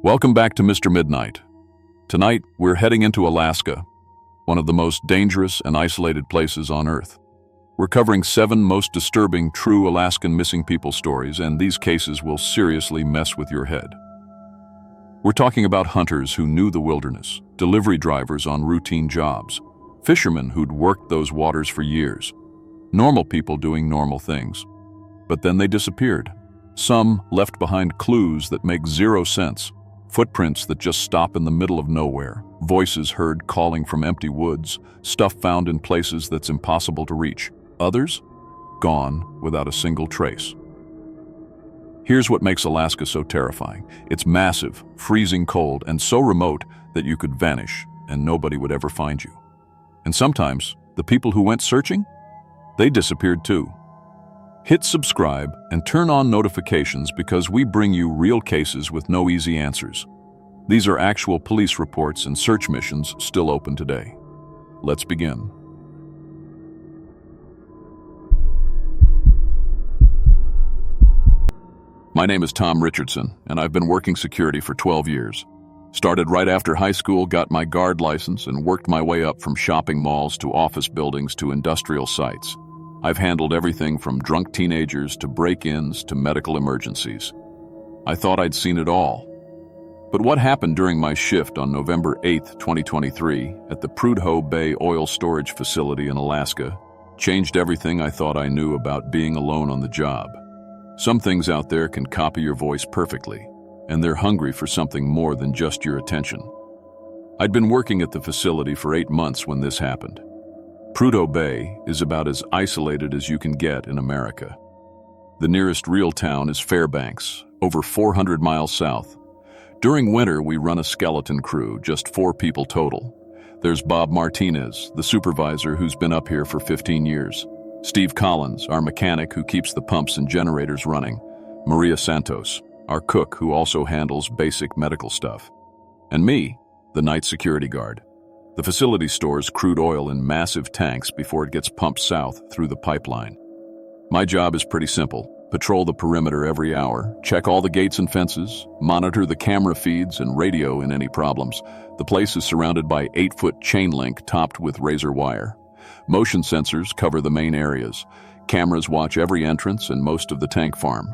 Welcome back to Mr. Midnight. Tonight, we're heading into Alaska, one of the most dangerous and isolated places on Earth. We're covering 7 most disturbing true Alaskan missing people stories, and these cases will seriously mess with your head. We're talking about hunters who knew the wilderness, delivery drivers on routine jobs, fishermen who'd worked those waters for years, normal people doing normal things. But then they disappeared. Some left behind clues that make zero sense. Footprints that just stop in the middle of nowhere, voices heard calling from empty woods, stuff found in places that's impossible to reach. Others, gone without a single trace. Here's what makes Alaska so terrifying. It's massive, freezing cold, and so remote that you could vanish and nobody would ever find you. And sometimes, the people who went searching, they disappeared too. Hit subscribe and turn on notifications because we bring you real cases with no easy answers. These are actual police reports and search missions still open today. Let's begin. My name is Tom Richardson, and I've been working security for 12 years. Started right after high school, got my guard license, and worked my way up from shopping malls to office buildings to industrial sites. I've handled everything from drunk teenagers to break-ins to medical emergencies. I thought I'd seen it all. But what happened during my shift on November 8, 2023, at the Prudhoe Bay Oil Storage Facility in Alaska changed everything I thought I knew about being alone on the job. Some things out there can copy your voice perfectly, and they're hungry for something more than just your attention. I'd been working at the facility for 8 months when this happened. Prudhoe Bay is about as isolated as you can get in America. The nearest real town is Fairbanks, over 400 miles south. During winter, we run a skeleton crew, just 4 people total. There's Bob Martinez, the supervisor who's been up here for 15 years. Steve Collins, our mechanic who keeps the pumps and generators running. Maria Santos, our cook who also handles basic medical stuff. And me, the night security guard. The facility stores crude oil in massive tanks before it gets pumped south through the pipeline. My job is pretty simple. Patrol the perimeter every hour, check all the gates and fences, monitor the camera feeds and radio in any problems. The place is surrounded by 8-foot chain link topped with razor wire. Motion sensors cover the main areas. Cameras watch every entrance and most of the tank farm.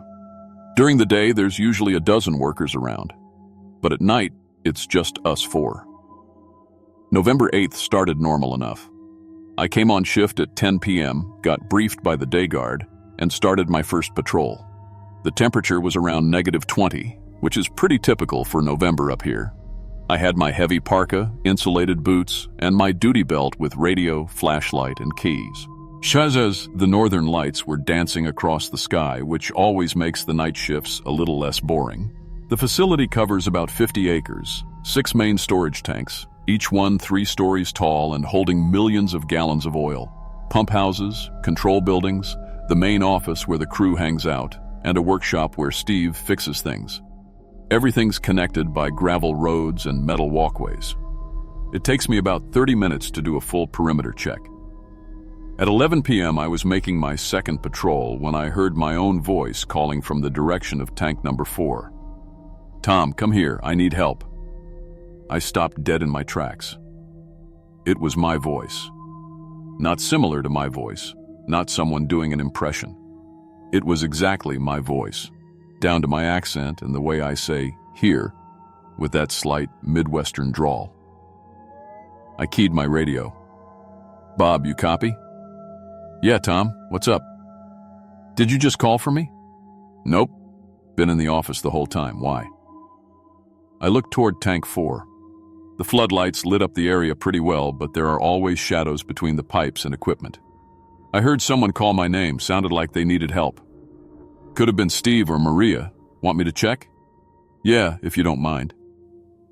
During the day, there's usually a dozen workers around. But at night, it's just us 4. November 8th started normal enough. I came on shift at 10 p.m., got briefed by the day guard, and started my first patrol. The temperature was around -20, which is pretty typical for November up here. I had my heavy parka, insulated boots, and my duty belt with radio, flashlight, and keys. Shazas, the northern lights, were dancing across the sky, which always makes the night shifts a little less boring. The facility covers about 50 acres, 6 main storage tanks, each one 3 stories tall and holding millions of gallons of oil, pump houses, control buildings, the main office where the crew hangs out, and a workshop where Steve fixes things. Everything's connected by gravel roads and metal walkways. It takes me about 30 minutes to do a full perimeter check. At 11 p.m., I was making my second patrol when I heard my own voice calling from the direction of tank number 4. "Tom, come here, I need help." I stopped dead in my tracks. It was my voice. Not similar to my voice, not someone doing an impression. It was exactly my voice, down to my accent and the way I say "here" with that slight Midwestern drawl. I keyed my radio. "Bob, you copy?" "Yeah, Tom, what's up?" "Did you just call for me?" "Nope. Been in the office the whole time. Why?" I looked toward tank 4. The floodlights lit up the area pretty well, but there are always shadows between the pipes and equipment. I heard someone call my name, sounded like they needed help. Could have been Steve or Maria. Want me to check? "Yeah, if you don't mind."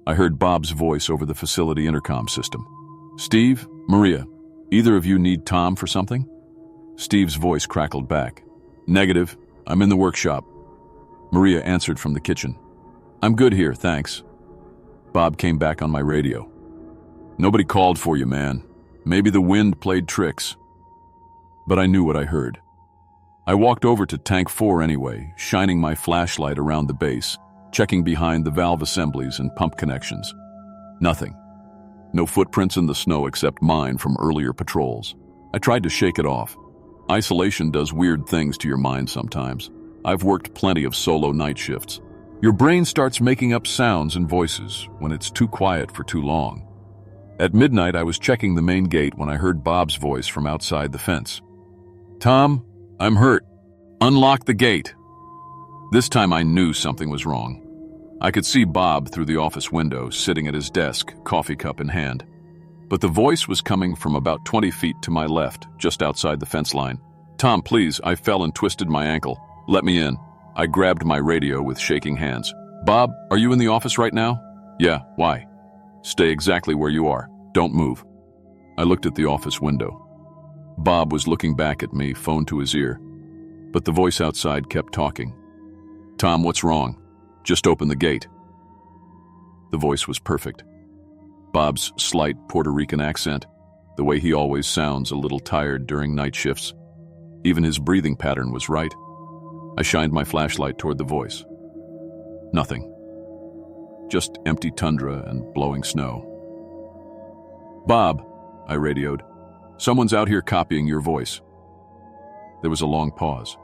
I heard Bob's voice over the facility intercom system. "Steve, Maria, either of you need Tom for something?" Steve's voice crackled back. "Negative, I'm in the workshop." Maria answered from the kitchen. "I'm good here, thanks." Bob came back on my radio. "Nobody called for you, man. Maybe the wind played tricks." But I knew what I heard. I walked over to tank 4 anyway, shining my flashlight around the base, checking behind the valve assemblies and pump connections. Nothing. No footprints in the snow except mine from earlier patrols. I tried to shake it off. Isolation does weird things to your mind sometimes. I've worked plenty of solo night shifts. Your brain starts making up sounds and voices when it's too quiet for too long. At midnight, I was checking the main gate when I heard Bob's voice from outside the fence. "Tom, I'm hurt. Unlock the gate." This time I knew something was wrong. I could see Bob through the office window, sitting at his desk, coffee cup in hand. But the voice was coming from about 20 feet to my left, just outside the fence line. "Tom, please, I fell and twisted my ankle. Let me in." I grabbed my radio with shaking hands. "Bob, are you in the office right now?" "Yeah, why?" "Stay exactly where you are. Don't move." I looked at the office window. Bob was looking back at me, phone to his ear. But the voice outside kept talking. "Tom, what's wrong? Just open the gate." The voice was perfect. Bob's slight Puerto Rican accent, the way he always sounds a little tired during night shifts. Even his breathing pattern was right. I shined my flashlight toward the voice. Nothing. Just empty tundra and blowing snow. "Bob," I radioed, "someone's out here copying your voice." There was a long pause.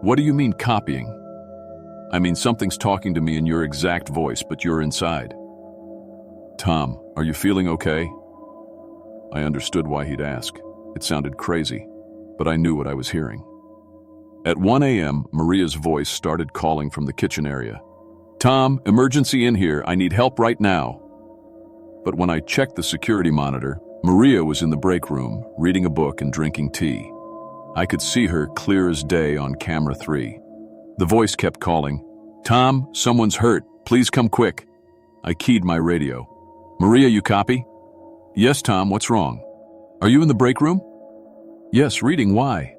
"What do you mean copying?" "I mean something's talking to me in your exact voice, but you're inside." "Tom, are you feeling okay?" I understood why he'd ask. It sounded crazy, but I knew what I was hearing. At 1 a.m., Maria's voice started calling from the kitchen area. "Tom, emergency in here. I need help right now." But when I checked the security monitor, Maria was in the break room, reading a book and drinking tea. I could see her clear as day on camera 3. The voice kept calling, "Tom, someone's hurt. Please come quick." I keyed my radio. "Maria, you copy?" "Yes, Tom, what's wrong?" "Are you in the break room?" "Yes, reading, why?"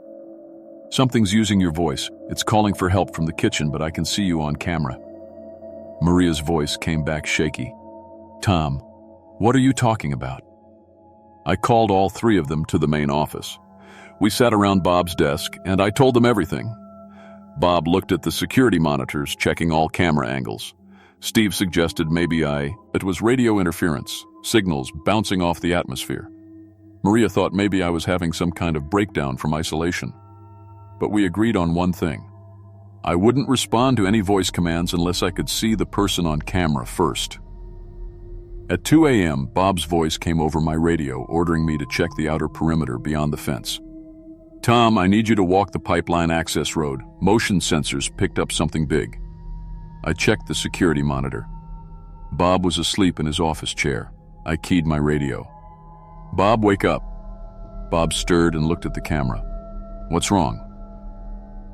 "Something's using your voice. It's calling for help from the kitchen, but I can see you on camera." Maria's voice came back shaky. "Tom, what are you talking about?" I called all 3 of them to the main office. We sat around Bob's desk, and I told them everything. Bob looked at the security monitors, checking all camera angles. Steve suggested maybe it was radio interference, signals bouncing off the atmosphere. Maria thought maybe I was having some kind of breakdown from isolation. But we agreed on one thing. I wouldn't respond to any voice commands unless I could see the person on camera first. At 2 a.m., Bob's voice came over my radio, ordering me to check the outer perimeter beyond the fence. "Tom, I need you to walk the pipeline access road. Motion sensors picked up something big." I checked the security monitor. Bob was asleep in his office chair. I keyed my radio. "Bob, wake up." Bob stirred and looked at the camera. "What's wrong?"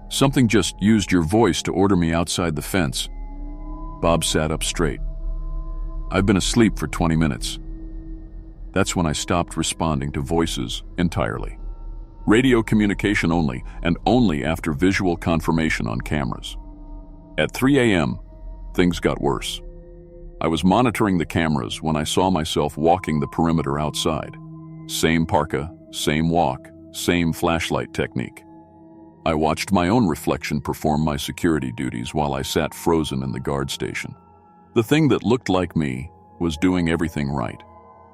"Something just used your voice to order me outside the fence." Bob sat up straight. "I've been asleep for 20 minutes. That's when I stopped responding to voices entirely. Radio communication only, and only after visual confirmation on cameras. At 3 a.m., things got worse. I was monitoring the cameras when I saw myself walking the perimeter outside. Same parka, same walk, same flashlight technique. I watched my own reflection perform my security duties while I sat frozen in the guard station. The thing that looked like me was doing everything right.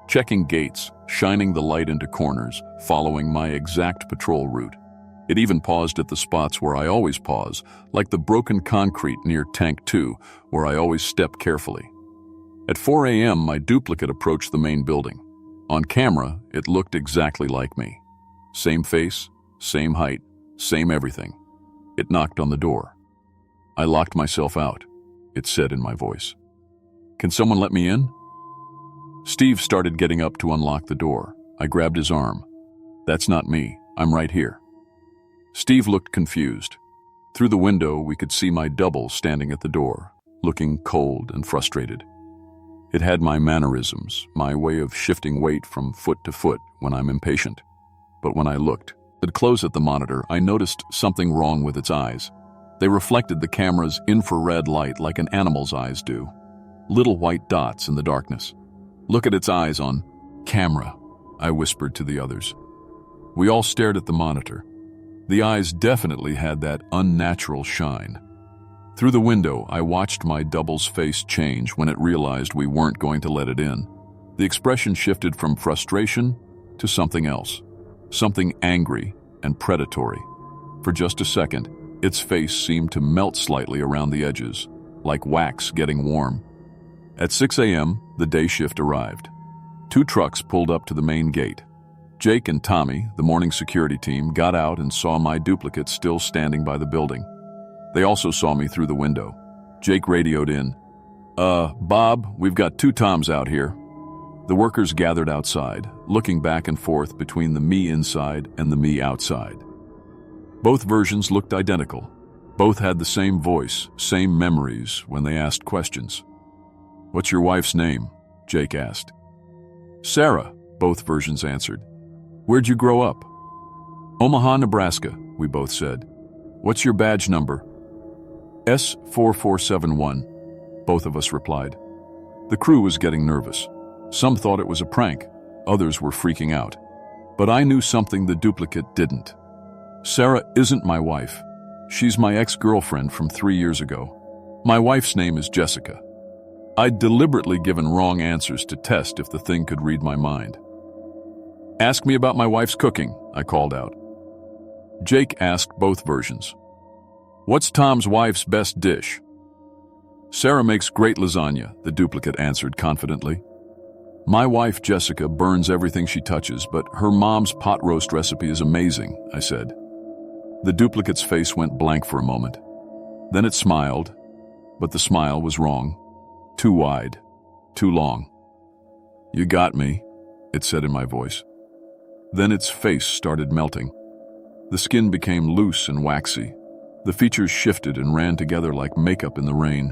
Checking gates, shining the light into corners, following my exact patrol route. It even paused at the spots where I always pause, like the broken concrete near Tank 2, where I always step carefully. At 4 a.m., my duplicate approached the main building. On camera, it looked exactly like me. Same face, same height, same everything. It knocked on the door. I locked myself out, it said in my voice. "Can someone let me in?" Steve started getting up to unlock the door. I grabbed his arm. "That's not me. I'm right here." Steve looked confused. Through the window, we could see my double standing at the door, looking cold and frustrated. It had my mannerisms, my way of shifting weight from foot to foot when I'm impatient. But when I looked close at the monitor, I noticed something wrong with its eyes. They reflected the camera's infrared light like an animal's eyes do. Little white dots in the darkness. "Look at its eyes on camera," I whispered to the others. We all stared at the monitor. The eyes definitely had that unnatural shine. Through the window, I watched my double's face change when it realized we weren't going to let it in. The expression shifted from frustration to something else, something angry and predatory. For just a second, its face seemed to melt slightly around the edges, like wax getting warm. At 6 a.m., the day shift arrived. 2 trucks pulled up to the main gate. Jake and Tommy, the morning security team, got out and saw my duplicate still standing by the building. They also saw me through the window. Jake radioed in, Bob, we've got 2 Toms out here." The workers gathered outside, looking back and forth between the me inside and the me outside. Both versions looked identical. Both had the same voice, same memories when they asked questions. "What's your wife's name?" Jake asked. "Sarah," both versions answered. "Where'd you grow up?" "Omaha, Nebraska," we both said. "What's your badge number?" "S4471, both of us replied. The crew was getting nervous. Some thought it was a prank, others were freaking out. But I knew something the duplicate didn't. Sarah isn't my wife. She's my ex-girlfriend from 3 years ago. My wife's name is Jessica. I'd deliberately given wrong answers to test if the thing could read my mind. "Ask me about my wife's cooking," I called out. Jake asked both versions. "What's Tom's wife's best dish?" "Sarah makes great lasagna," the duplicate answered confidently. "My wife, Jessica, burns everything she touches, but her mom's pot roast recipe is amazing," I said. The duplicate's face went blank for a moment. Then it smiled, but the smile was wrong. Too wide, too long. "You got me," it said in my voice. Then its face started melting. The skin became loose and waxy. The features shifted and ran together like makeup in the rain.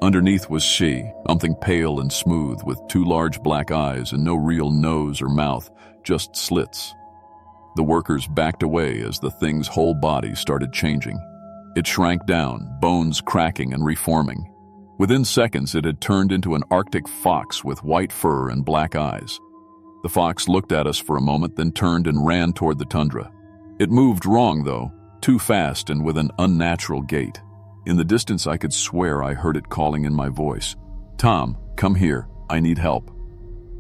Underneath was she, something pale and smooth, with 2 large black eyes and no real nose or mouth, just slits. The workers backed away as the thing's whole body started changing. It shrank down, bones cracking and reforming. Within seconds, it had turned into an Arctic fox with white fur and black eyes. The fox looked at us for a moment, then turned and ran toward the tundra. It moved wrong, though, too fast and with an unnatural gait. In the distance, I could swear I heard it calling in my voice. "Tom, come here. I need help."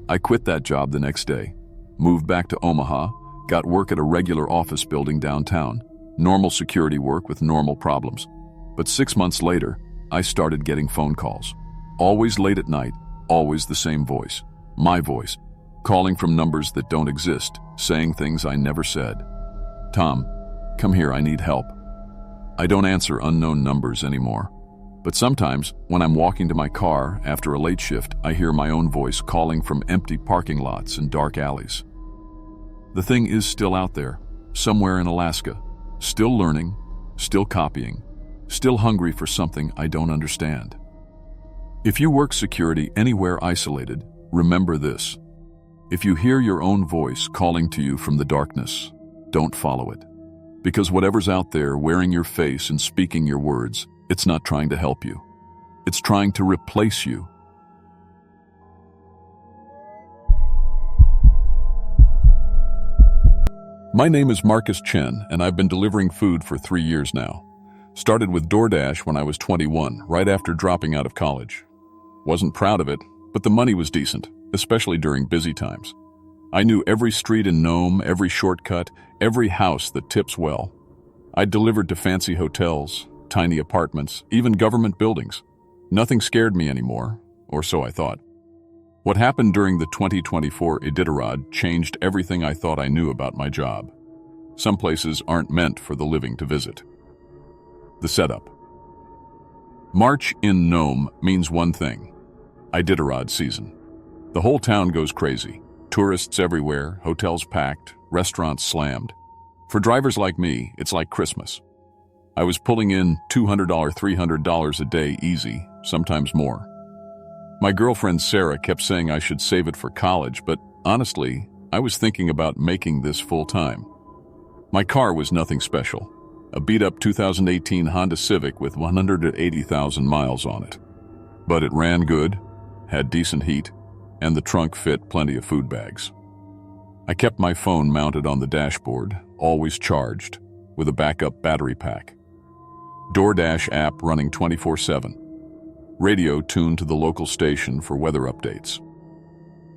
I quit that job the next day, moved back to Omaha, got work at a regular office building downtown, normal security work with normal problems. But 6 months later, I started getting phone calls. Always late at night, always the same voice. My voice, calling from numbers that don't exist, saying things I never said. "Tom, come here, I need help." I don't answer unknown numbers anymore. But sometimes, when I'm walking to my car after a late shift, I hear my own voice calling from empty parking lots and dark alleys. The thing is still out there, somewhere in Alaska, still learning, still copying, still hungry for something I don't understand. If you work security anywhere isolated, remember this. If you hear your own voice calling to you from the darkness, don't follow it. Because whatever's out there wearing your face and speaking your words, it's not trying to help you. It's trying to replace you. My name is Marcus Chen, and I've been delivering food for 3 years now. Started with DoorDash when I was 21, right after dropping out of college. Wasn't proud of it, but the money was decent, especially during busy times. I knew every street in Nome, every shortcut, every house that tips well. I delivered to fancy hotels, tiny apartments, even government buildings. Nothing scared me anymore, or so I thought. What happened during the 2024 Iditarod changed everything I thought I knew about my job. Some places aren't meant for the living to visit. The setup. March in Nome means one thing: Iditarod season. The whole town goes crazy. Tourists everywhere, hotels packed, restaurants slammed. For drivers like me, it's like Christmas. I was pulling in $200, $300 a day easy, sometimes more. My girlfriend Sarah kept saying I should save it for college, but honestly, I was thinking about making this full-time. My car was nothing special. A beat-up 2018 Honda Civic with 180,000 miles on it. But it ran good, had decent heat, and the trunk fit plenty of food bags. I kept my phone mounted on the dashboard, always charged, with a backup battery pack. DoorDash app running 24/7. Radio tuned to the local station for weather updates.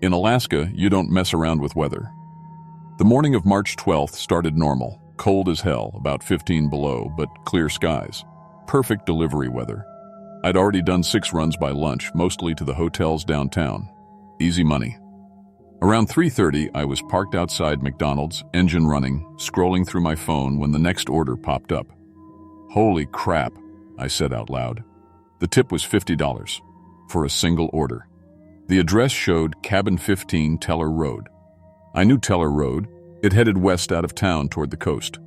In Alaska, you don't mess around with weather. The morning of March 12th started normal, cold as hell, about 15 below, but clear skies. Perfect delivery weather. I'd already done 6 runs by lunch, mostly to the hotels downtown. Easy money. Around 3:30, I was parked outside McDonald's, engine running, scrolling through my phone when the next order popped up. "Holy crap," I said out loud. The tip was $50 for a single order. The address showed Cabin 15 Teller Road. I knew Teller Road. It headed west out of town toward the coast.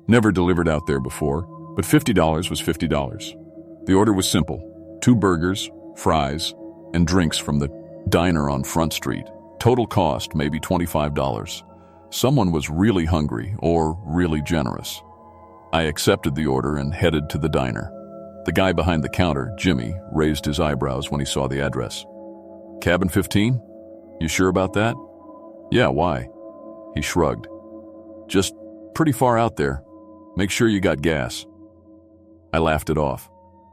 Never delivered out there before, but $50 was $50. The order was simple: 2 burgers, fries, and drinks from the diner on Front Street. Total cost maybe $25. Someone was really hungry or really generous. I accepted the order and headed to the diner. The guy behind the counter, Jimmy, raised his eyebrows when he saw the address. "Cabin 15? You sure about that?" "Yeah, why?" He shrugged. "Just pretty far out there. Make sure you got gas." I laughed it off.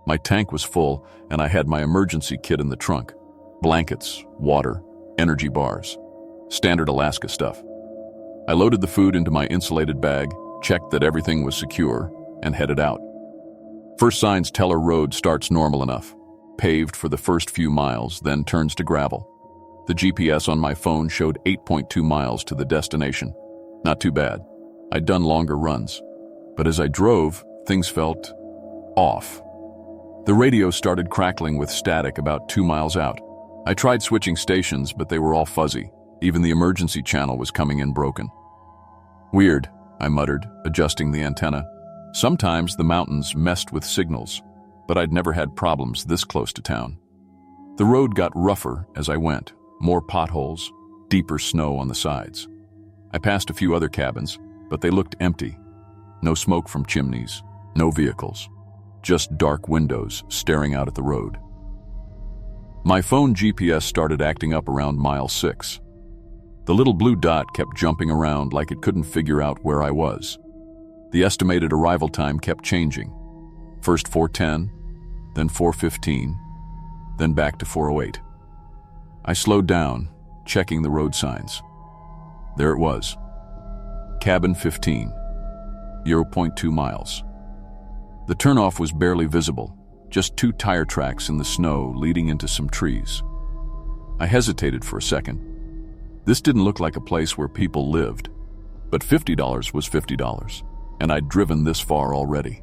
My tank was full, and I had my emergency kit in the trunk. Blankets, water, energy bars. Standard Alaska stuff. I loaded the food into my insulated bag, checked that everything was secure, and headed out. First signs Teller Road starts normal enough. Paved for the first few miles, then turns to gravel. The GPS on my phone showed 8.2 miles to the destination. Not too bad. I'd done longer runs. But as I drove, things felt off. The radio started crackling with static about 2 miles out. I tried switching stations, but they were all fuzzy. Even the emergency channel was coming in broken. "Weird," I muttered, adjusting the antenna. Sometimes the mountains messed with signals, but I'd never had problems this close to town. The road got rougher as I went, more potholes, deeper snow on the sides. I passed a few other cabins, but they looked empty. No smoke from chimneys, no vehicles, just dark windows staring out at the road. My phone GPS started acting up around mile 6. The little blue dot kept jumping around like it couldn't figure out where I was. The estimated arrival time kept changing. First 4:10, then 4:15, then back to 4:08. I slowed down, checking the road signs. There it was. Cabin 15, 0.2 miles. The turnoff was barely visible, just 2 tire tracks in the snow leading into some trees. I hesitated for a second. This didn't look like a place where people lived, but $50 was $50. And I'd driven this far already.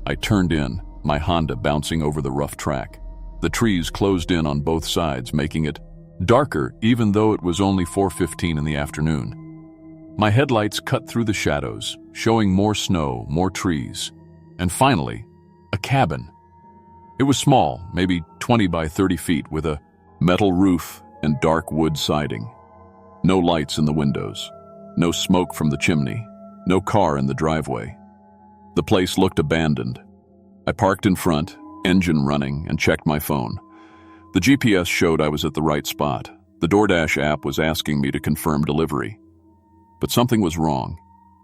I turned in, my Honda bouncing over the rough track. The trees closed in on both sides, making it darker even though it was only 4:15 in the afternoon. My headlights cut through the shadows, showing more snow, more trees, and finally, a cabin. It was small, maybe 20 by 30 feet, with a metal roof and dark wood siding. No lights in the windows, no smoke from the chimney. No car in the driveway. The place looked abandoned. I parked in front, engine running, and checked my phone. The GPS showed I was at the right spot. The DoorDash app was asking me to confirm delivery. But something was wrong.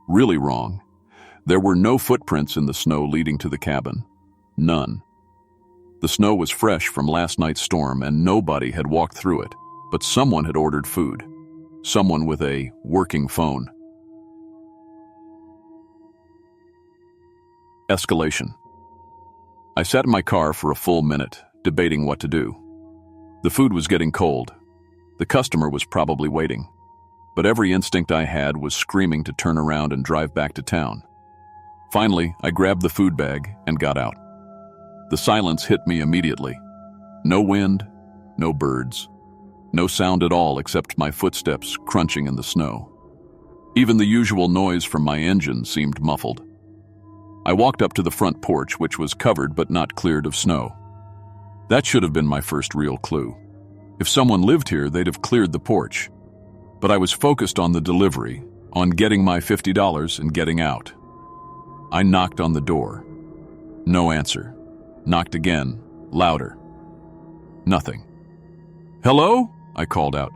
Really wrong. There were no footprints in the snow leading to the cabin. None. The snow was fresh from last night's storm, and nobody had walked through it. But someone had ordered food. Someone with a working phone. Escalation. I sat in my car for a full minute, debating what to do. The food was getting cold. The customer was probably waiting. But every instinct I had was screaming to turn around and drive back to town. Finally, I grabbed the food bag and got out. The silence hit me immediately. No wind, no birds, no sound at all except my footsteps crunching in the snow. Even the usual noise from my engine seemed muffled. I walked up to the front porch, which was covered but not cleared of snow. That should have been my first real clue. If someone lived here, they'd have cleared the porch. But I was focused on the delivery, on getting my $50 and getting out. I knocked on the door. No answer. Knocked again, louder. Nothing. "Hello?" I called out.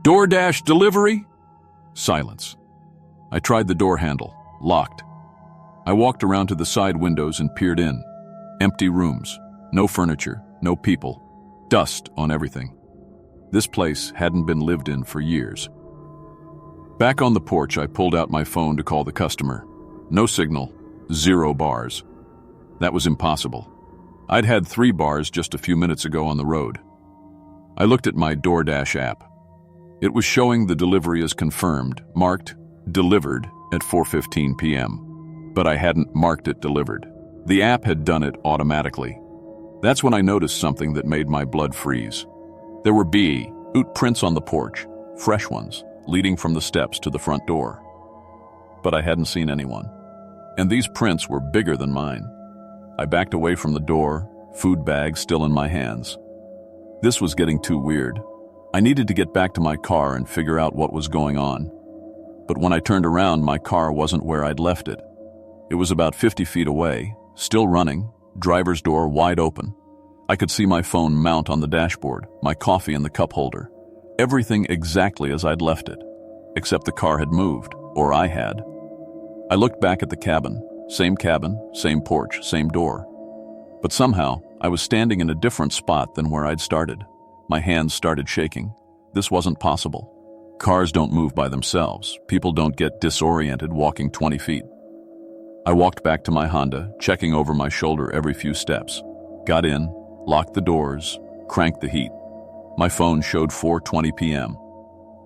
"DoorDash delivery?" Silence. I tried the door handle, locked. I walked around to the side windows and peered in. Empty rooms, no furniture, no people, dust on everything. This place hadn't been lived in for years. Back on the porch, I pulled out my phone to call the customer. No signal, 0 bars. That was impossible. I'd had 3 bars just a few minutes ago on the road. I looked at my DoorDash app. It was showing the delivery as confirmed, marked delivered at 4:15 p.m. But I hadn't marked it delivered. The app had done it automatically. That's when I noticed something that made my blood freeze. There were boot prints on the porch, fresh ones, leading from the steps to the front door. But I hadn't seen anyone. And these prints were bigger than mine. I backed away from the door, food bag still in my hands. This was getting too weird. I needed to get back to my car and figure out what was going on. But when I turned around, my car wasn't where I'd left it. It was about 50 feet away, still running, driver's door wide open. I could see my phone mount on the dashboard, my coffee in the cup holder. Everything exactly as I'd left it, except the car had moved, or I had. I looked back at the cabin, same porch, same door. But somehow, I was standing in a different spot than where I'd started. My hands started shaking. This wasn't possible. Cars don't move by themselves. People don't get disoriented walking 20 feet. I walked back to my Honda, checking over my shoulder every few steps. Got in, locked the doors, cranked the heat. My phone showed 4:20 p.m.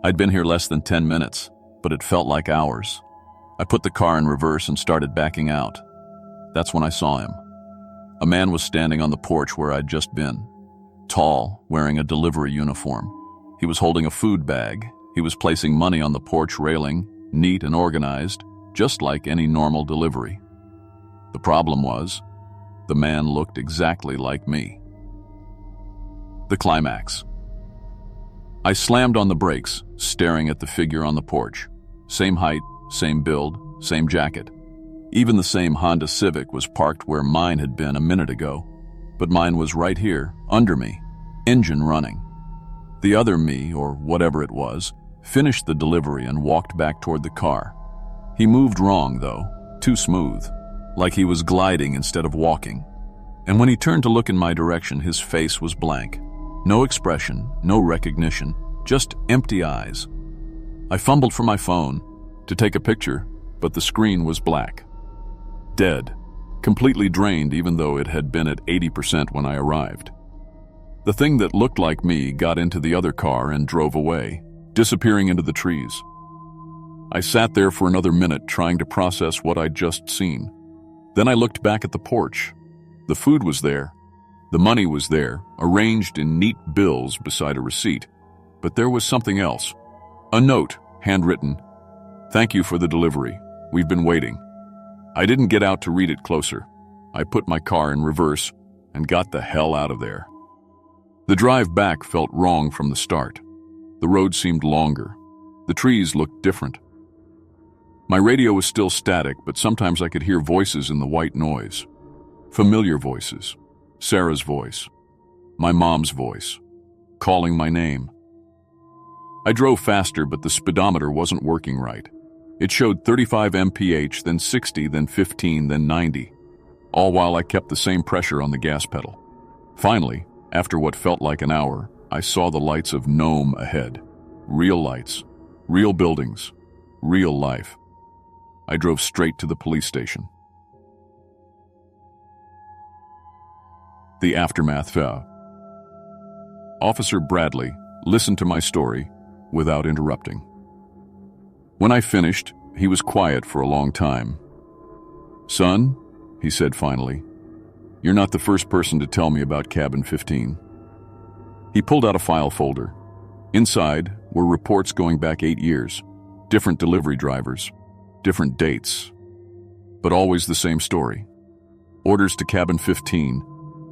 I'd been here less than 10 minutes, but it felt like hours. I put the car in reverse and started backing out. That's when I saw him. A man was standing on the porch where I'd just been. Tall, wearing a delivery uniform. He was holding a food bag. He was placing money on the porch railing, neat and organized, just like any normal delivery. The problem was, the man looked exactly like me. The climax. I slammed on the brakes, staring at the figure on the porch. Same height, same build, same jacket. Even the same Honda Civic was parked where mine had been a minute ago, but mine was right here, under me, engine running. The other me, or whatever it was, finished the delivery and walked back toward the car. He moved wrong, though, too smooth, like he was gliding instead of walking. And when he turned to look in my direction, his face was blank. No expression, no recognition, just empty eyes. I fumbled for my phone to take a picture, but the screen was black. Dead, completely drained even though it had been at 80% when I arrived. The thing that looked like me got into the other car and drove away, disappearing into the trees. I sat there for another minute trying to process what I'd just seen. Then I looked back at the porch. The food was there. The money was there, arranged in neat bills beside a receipt. But there was something else. A note, handwritten. "Thank you for the delivery. We've been waiting." I didn't get out to read it closer. I put my car in reverse and got the hell out of there. The drive back felt wrong from the start. The road seemed longer. The trees looked different. My radio was still static, but sometimes I could hear voices in the white noise. Familiar voices. Sarah's voice. My mom's voice. Calling my name. I drove faster, but the speedometer wasn't working right. It showed 35 mph, then 60, then 15, then 90, all while I kept the same pressure on the gas pedal. Finally, after what felt like an hour, I saw the lights of Nome ahead. Real lights, real buildings, real life. I drove straight to the police station. The aftermath fell. Officer Bradley listened to my story without interrupting. When I finished, he was quiet for a long time. "Son," he said finally, "you're not the first person to tell me about Cabin 15. He pulled out a file folder. Inside were reports going back 8 years, different delivery drivers, different dates, but always the same story. Orders to Cabin 15,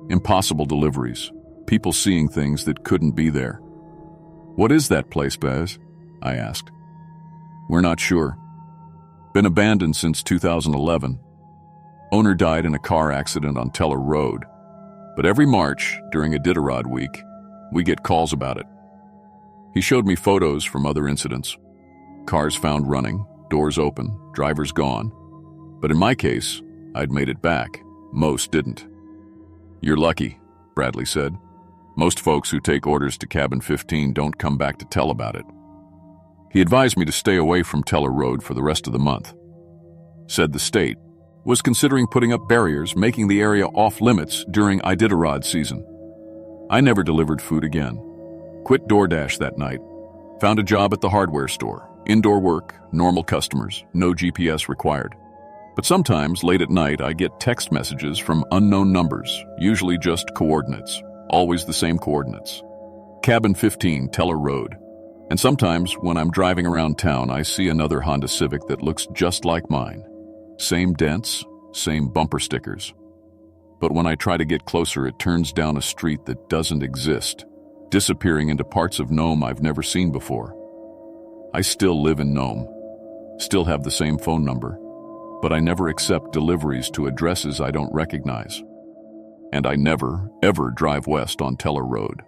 impossible deliveries, people seeing things that couldn't be there. "What is that place, Baz?" I asked. "We're not sure. Been abandoned since 2011. Owner died in a car accident on Teller Road. But every March, during Iditarod week, we get calls about it." He showed me photos from other incidents. Cars found running, doors open, drivers gone. But in my case, I'd made it back. Most didn't. "You're lucky," Bradley said. "Most folks who take orders to cabin 15 don't come back to tell about it." He advised me to stay away from Teller Road for the rest of the month. Said the state was considering putting up barriers, making the area off-limits during Iditarod season. I never delivered food again. Quit DoorDash that night. Found a job at the hardware store. Indoor work, normal customers, no GPS required. But sometimes, late at night, I get text messages from unknown numbers, usually just coordinates, always the same coordinates. Cabin 15, Teller Road. And sometimes, when I'm driving around town, I see another Honda Civic that looks just like mine. Same dents, same bumper stickers. But when I try to get closer, it turns down a street that doesn't exist, disappearing into parts of Nome I've never seen before. I still live in Nome, still have the same phone number, but I never accept deliveries to addresses I don't recognize. And I never, ever drive west on Teller Road.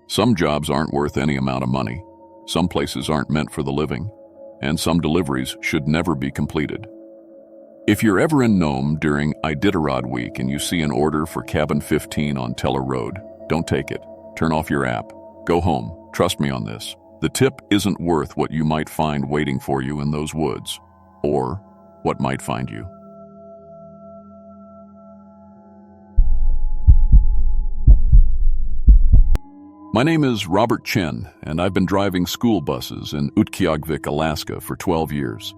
Some jobs aren't worth any amount of money, some places aren't meant for the living, and some deliveries should never be completed. If you're ever in Nome during Iditarod week and you see an order for cabin 15 on Teller Road, don't take it. Turn off your app. Go home. Trust me on this. The tip isn't worth what you might find waiting for you in those woods, or what might find you. My name is Robert Chen, and I've been driving school buses in Utqiagvik, Alaska for 12 years.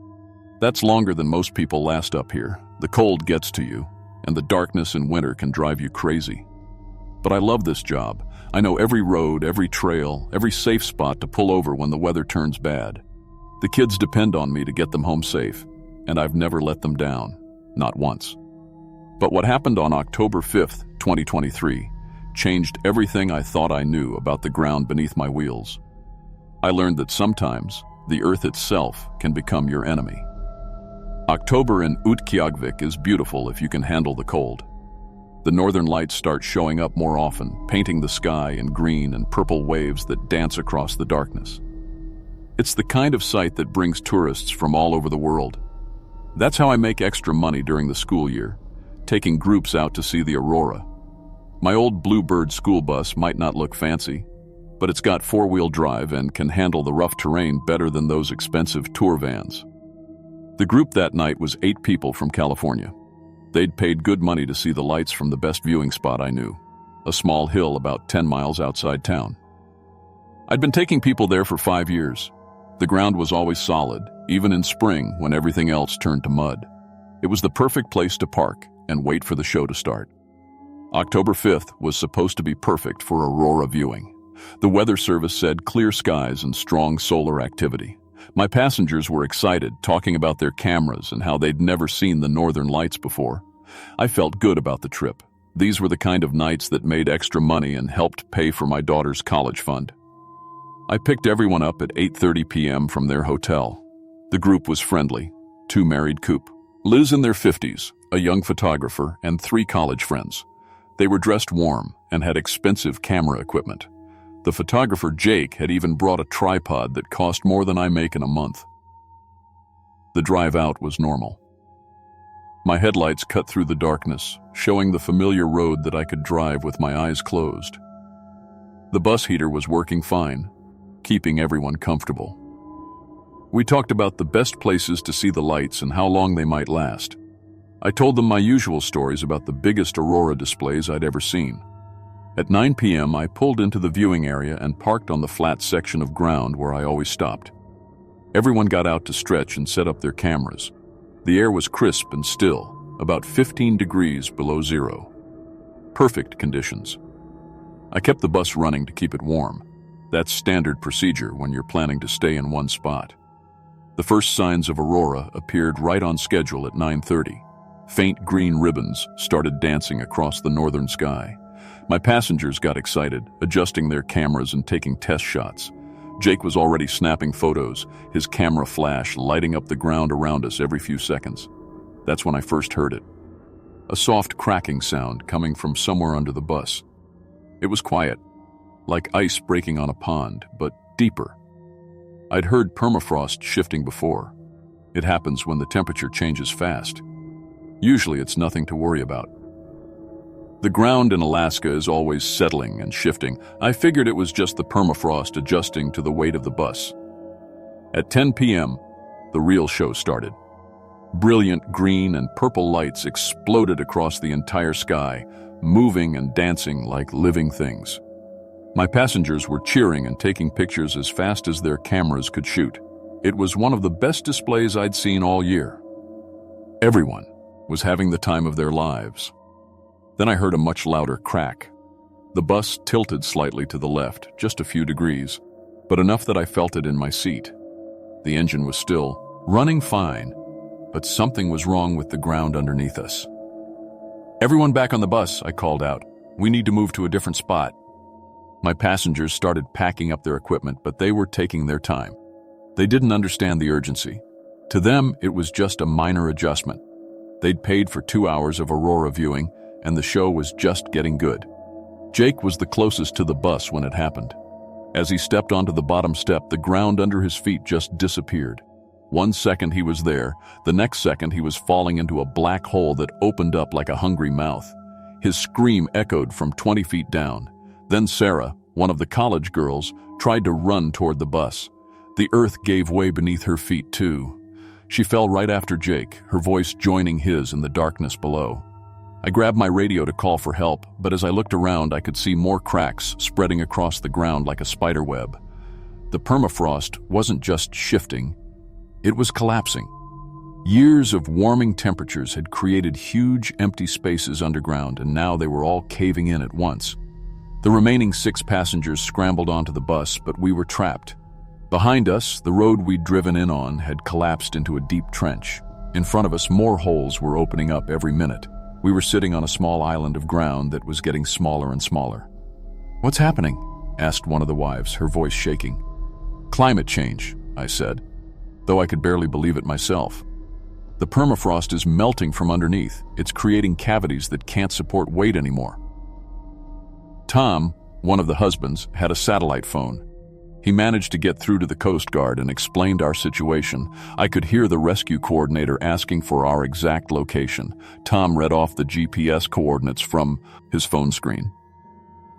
That's longer than most people last up here. The cold gets to you, and the darkness in winter can drive you crazy. But I love this job. I know every road, every trail, every safe spot to pull over when the weather turns bad. The kids depend on me to get them home safe, and I've never let them down, not once. But what happened on October 5th, 2023, changed everything I thought I knew about the ground beneath my wheels. I learned that sometimes the earth itself can become your enemy. October in Utqiagvik is beautiful if you can handle the cold. The northern lights start showing up more often, painting the sky in green and purple waves that dance across the darkness. It's the kind of sight that brings tourists from all over the world. That's how I make extra money during the school year, taking groups out to see the aurora. My old Bluebird school bus might not look fancy, but it's got four-wheel drive and can handle the rough terrain better than those expensive tour vans. The group that night was 8 people from California. They'd paid good money to see the lights from the best viewing spot I knew, a small hill about 10 miles outside town. I'd been taking people there for 5 years. The ground was always solid, even in spring when everything else turned to mud. It was the perfect place to park and wait for the show to start. October 5th was supposed to be perfect for aurora viewing. The weather service said clear skies and strong solar activity. My passengers were excited, talking about their cameras and how they'd never seen the northern lights before. I felt good about the trip. These were the kind of nights that made extra money and helped pay for my daughter's college fund. I picked everyone up at 8:30 p.m. from their hotel. The group was friendly. 2 married couple. Liz in their 50s, a young photographer, and 3 college friends. They were dressed warm and had expensive camera equipment. The photographer, Jake, had even brought a tripod that cost more than I make in a month. The drive out was normal. My headlights cut through the darkness, showing the familiar road that I could drive with my eyes closed. The bus heater was working fine, keeping everyone comfortable. We talked about the best places to see the lights and how long they might last. I told them my usual stories about the biggest aurora displays I'd ever seen. At 9 p.m., I pulled into the viewing area and parked on the flat section of ground where I always stopped. Everyone got out to stretch and set up their cameras. The air was crisp and still, about 15 degrees below zero. Perfect conditions. I kept the bus running to keep it warm. That's standard procedure when you're planning to stay in one spot. The first signs of aurora appeared right on schedule at 9:30. Faint green ribbons started dancing across the northern sky. My passengers got excited, adjusting their cameras and taking test shots. Jake was already snapping photos, his camera flash lighting up the ground around us every few seconds. That's when I first heard it. A soft cracking sound coming from somewhere under the bus. It was quiet, like ice breaking on a pond, but deeper. I'd heard permafrost shifting before. It happens when the temperature changes fast. Usually it's nothing to worry about. The ground in Alaska is always settling and shifting. I figured it was just the permafrost adjusting to the weight of the bus. At 10 p.m., the real show started. Brilliant green and purple lights exploded across the entire sky, moving and dancing like living things. My passengers were cheering and taking pictures as fast as their cameras could shoot. It was one of the best displays I'd seen all year. Everyone was having the time of their lives. Then I heard a much louder crack. The bus tilted slightly to the left, just a few degrees, but enough that I felt it in my seat. The engine was still running fine, but something was wrong with the ground underneath us. "Everyone back on the bus," I called out. "We need to move to a different spot." My passengers started packing up their equipment, but they were taking their time. They didn't understand the urgency. To them, it was just a minor adjustment. They'd paid for 2 hours of aurora viewing, and the show was just getting good. Jake was the closest to the bus when it happened. As he stepped onto the bottom step, the ground under his feet just disappeared. 1 second he was there, the next second he was falling into a black hole that opened up like a hungry mouth. His scream echoed from 20 feet down. Then Sarah, one of the college girls, tried to run toward the bus. The earth gave way beneath her feet too. She fell right after Jake, her voice joining his in the darkness below. I grabbed my radio to call for help, but as I looked around, I could see more cracks spreading across the ground like a spider web. The permafrost wasn't just shifting, it was collapsing. Years of warming temperatures had created huge empty spaces underground, and now they were all caving in at once. The remaining 6 passengers scrambled onto the bus, but we were trapped. Behind us, the road we'd driven in on had collapsed into a deep trench. In front of us, more holes were opening up every minute. We were sitting on a small island of ground that was getting smaller and smaller. "What's happening?" asked one of the wives, her voice shaking. "Climate change," I said, though I could barely believe it myself. "The permafrost is melting from underneath. It's creating cavities that can't support weight anymore." Tom, one of the husbands, had a satellite phone. He managed to get through to the Coast Guard and explained our situation. I could hear the rescue coordinator asking for our exact location. Tom read off the GPS coordinates from his phone screen.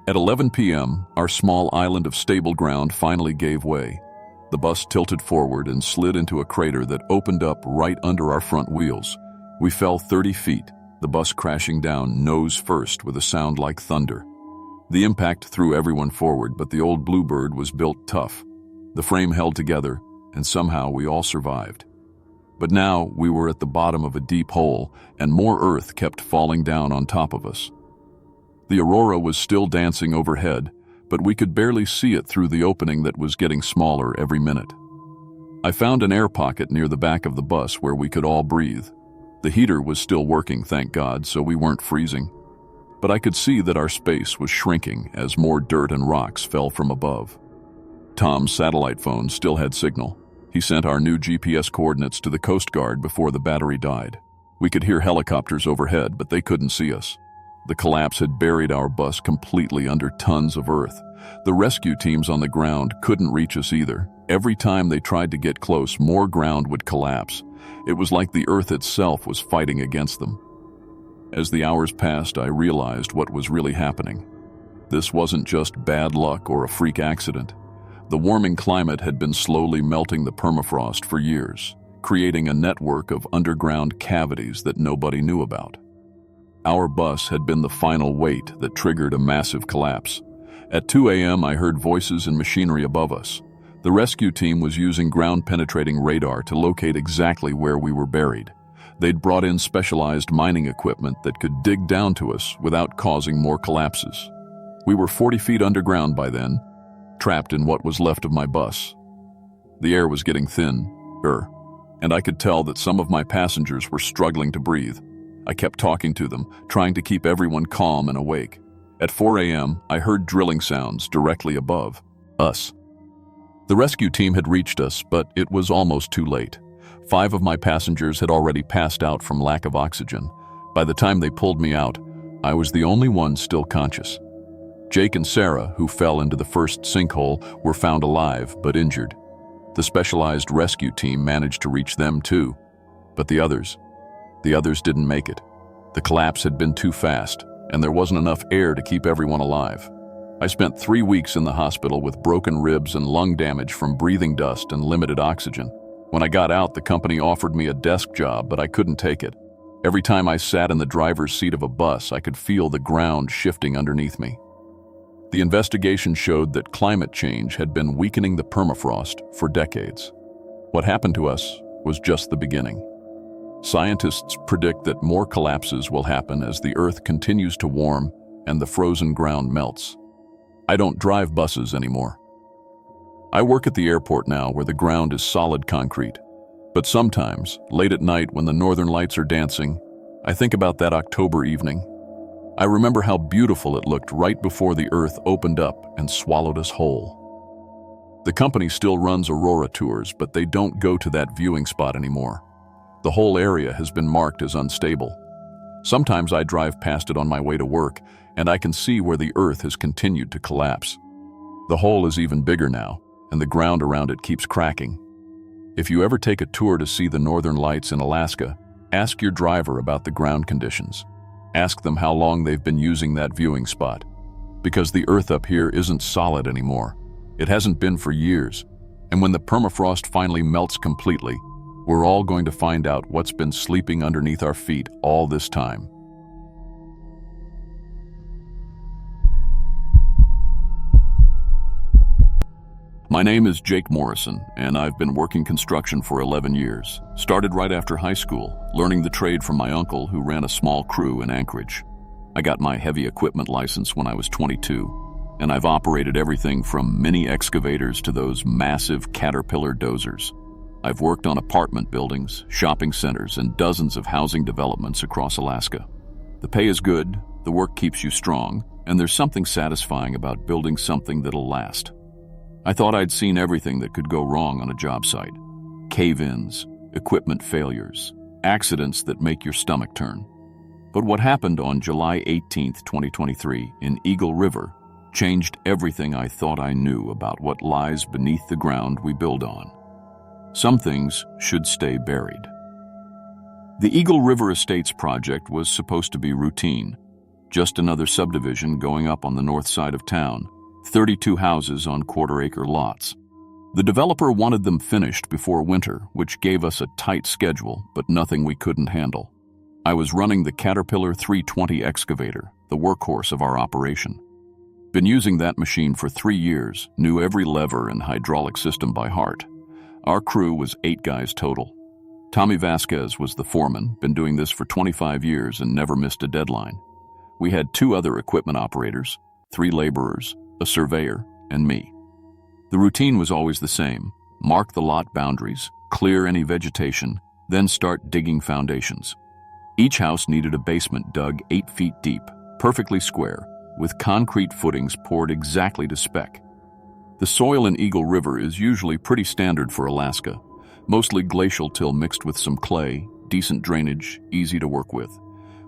At 11 p.m., our small island of stable ground finally gave way. The bus tilted forward and slid into a crater that opened up right under our front wheels. We fell 30 feet, the bus crashing down nose first with a sound like thunder. The impact threw everyone forward, but the old Bluebird was built tough. The frame held together, and somehow we all survived. But now we were at the bottom of a deep hole, and more earth kept falling down on top of us. The aurora was still dancing overhead, but we could barely see it through the opening that was getting smaller every minute. I found an air pocket near the back of the bus where we could all breathe. The heater was still working, thank God, so we weren't freezing. But I could see that our space was shrinking as more dirt and rocks fell from above. Tom's satellite phone still had signal. He sent our new GPS coordinates to the Coast Guard before the battery died. We could hear helicopters overhead, but they couldn't see us. The collapse had buried our bus completely under tons of earth. The rescue teams on the ground couldn't reach us either. Every time they tried to get close, more ground would collapse. It was like the earth itself was fighting against them. As the hours passed, I realized what was really happening. This wasn't just bad luck or a freak accident. The warming climate had been slowly melting the permafrost for years, creating a network of underground cavities that nobody knew about. Our bus had been the final weight that triggered a massive collapse. At 2 a.m., I heard voices and machinery above us. The rescue team was using ground-penetrating radar to locate exactly where we were buried. They'd brought in specialized mining equipment that could dig down to us without causing more collapses. We were 40 feet underground by then, trapped in what was left of my bus. The air was getting thinner, and I could tell that some of my passengers were struggling to breathe. I kept talking to them, trying to keep everyone calm and awake. At 4 a.m., I heard drilling sounds directly above us. The rescue team had reached us, but it was almost too late. 5 of my passengers had already passed out from lack of oxygen. By the time they pulled me out, I was the only one still conscious. Jake and Sarah, who fell into the first sinkhole, were found alive but injured. The specialized rescue team managed to reach them too, but the others didn't make it. The collapse had been too fast. and there wasn't enough air to keep everyone alive. I spent 3 weeks in the hospital with broken ribs and lung damage from breathing dust and limited oxygen. When I got out, the company offered me a desk job, but I couldn't take it. Every time I sat in the driver's seat of a bus, I could feel the ground shifting underneath me. The investigation showed that climate change had been weakening the permafrost for decades. What happened to us was just the beginning. Scientists predict that more collapses will happen as the Earth continues to warm and the frozen ground melts. I don't drive buses anymore. I work at the airport now where the ground is solid concrete. But sometimes, late at night when the northern lights are dancing, I think about that October evening. I remember how beautiful it looked right before the Earth opened up and swallowed us whole. The company still runs aurora tours, but they don't go to that viewing spot anymore. The whole area has been marked as unstable. Sometimes I drive past it on my way to work, and I can see where the Earth has continued to collapse. The hole is even bigger now, and the ground around it keeps cracking. If you ever take a tour to see the northern lights in Alaska, ask your driver about the ground conditions. Ask them how long they've been using that viewing spot. Because the Earth up here isn't solid anymore. It hasn't been for years. And when the permafrost finally melts completely, we're all going to find out what's been sleeping underneath our feet all this time. My name is Jake Morrison, and I've been working construction for 11 years. Started right after high school, learning the trade from my uncle who ran a small crew in Anchorage. I got my heavy equipment license when I was 22, and I've operated everything from mini excavators to those massive Caterpillar dozers. I've worked on apartment buildings, shopping centers, and dozens of housing developments across Alaska. The pay is good, the work keeps you strong, and there's something satisfying about building something that'll last. I thought I'd seen everything that could go wrong on a job site. Cave-ins, equipment failures, accidents that make your stomach turn. But what happened on July 18, 2023, in Eagle River changed everything I thought I knew about what lies beneath the ground we build on. Some things should stay buried. The Eagle River Estates project was supposed to be routine, just another subdivision going up on the north side of town. 32 houses on quarter-acre lots. The developer wanted them finished before winter, which gave us a tight schedule, but nothing we couldn't handle. I was running the Caterpillar 320 excavator, the workhorse of our operation. Been using that machine for 3 years, knew every lever and hydraulic system by heart. Our crew was 8 guys total. Tommy Vasquez was the foreman, been doing this for 25 years and never missed a deadline. We had 2 other equipment operators, 3 laborers, a surveyor, and me. The routine was always the same. Mark the lot boundaries, clear any vegetation, then start digging foundations. Each house needed a basement dug 8 feet deep, perfectly square, with concrete footings poured exactly to spec. The soil in Eagle River is usually pretty standard for Alaska, mostly glacial till mixed with some clay, decent drainage, easy to work with.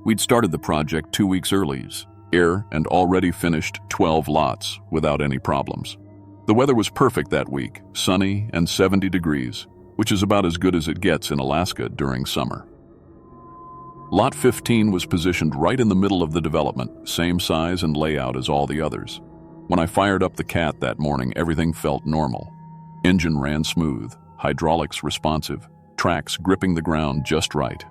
We'd started the project 2 weeks early, and already finished 12 lots without any problems. The weather was perfect that week, sunny and 70 degrees, which is about as good as it gets in Alaska during summer. Lot 15 was positioned right in the middle of the development, same size and layout as all the others. When I fired up the Cat that morning, everything felt normal. Engine ran smooth, hydraulics responsive, tracks gripping the ground just right.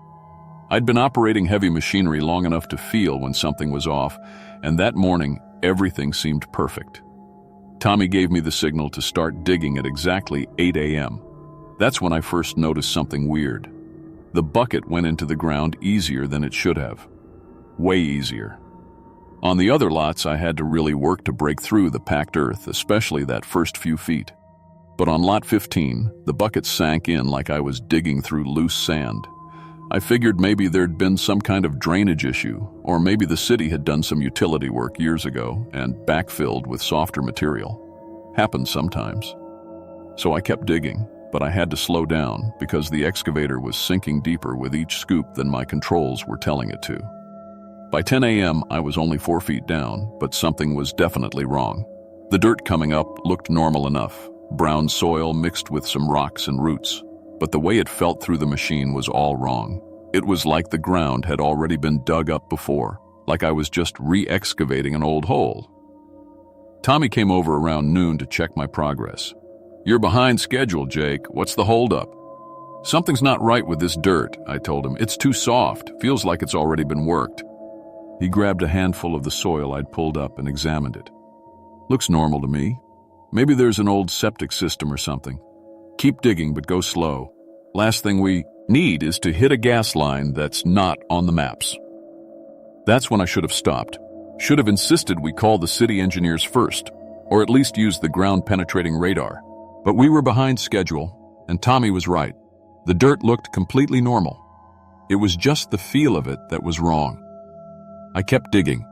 I'd been operating heavy machinery long enough to feel when something was off, and that morning, everything seemed perfect. Tommy gave me the signal to start digging at exactly 8 a.m. That's when I first noticed something weird. The bucket went into the ground easier than it should have. Way easier. On the other lots, I had to really work to break through the packed earth, especially that first few feet. But on Lot 15, the bucket sank in like I was digging through loose sand. I figured maybe there'd been some kind of drainage issue, or maybe the city had done some utility work years ago and backfilled with softer material. Happens sometimes. So I kept digging, but I had to slow down because the excavator was sinking deeper with each scoop than my controls were telling it to. By 10 a.m., I was only 4 feet down, but something was definitely wrong. The dirt coming up looked normal enough, brown soil mixed with some rocks and roots. But the way it felt through the machine was all wrong. It was like the ground had already been dug up before, like I was just re-excavating an old hole. Tommy came over around noon to check my progress. "You're behind schedule, Jake. What's the holdup?" "Something's not right with this dirt," I told him. "It's too soft. Feels like it's already been worked." He grabbed a handful of the soil I'd pulled up and examined it. "Looks normal to me. Maybe there's an old septic system or something. Keep digging, but go slow. Last thing we need is to hit a gas line that's not on the maps." That's when I should have stopped. Should have insisted we call the city engineers first, or at least use the ground-penetrating radar. But we were behind schedule, and Tommy was right. The dirt looked completely normal. It was just the feel of it that was wrong. I kept digging.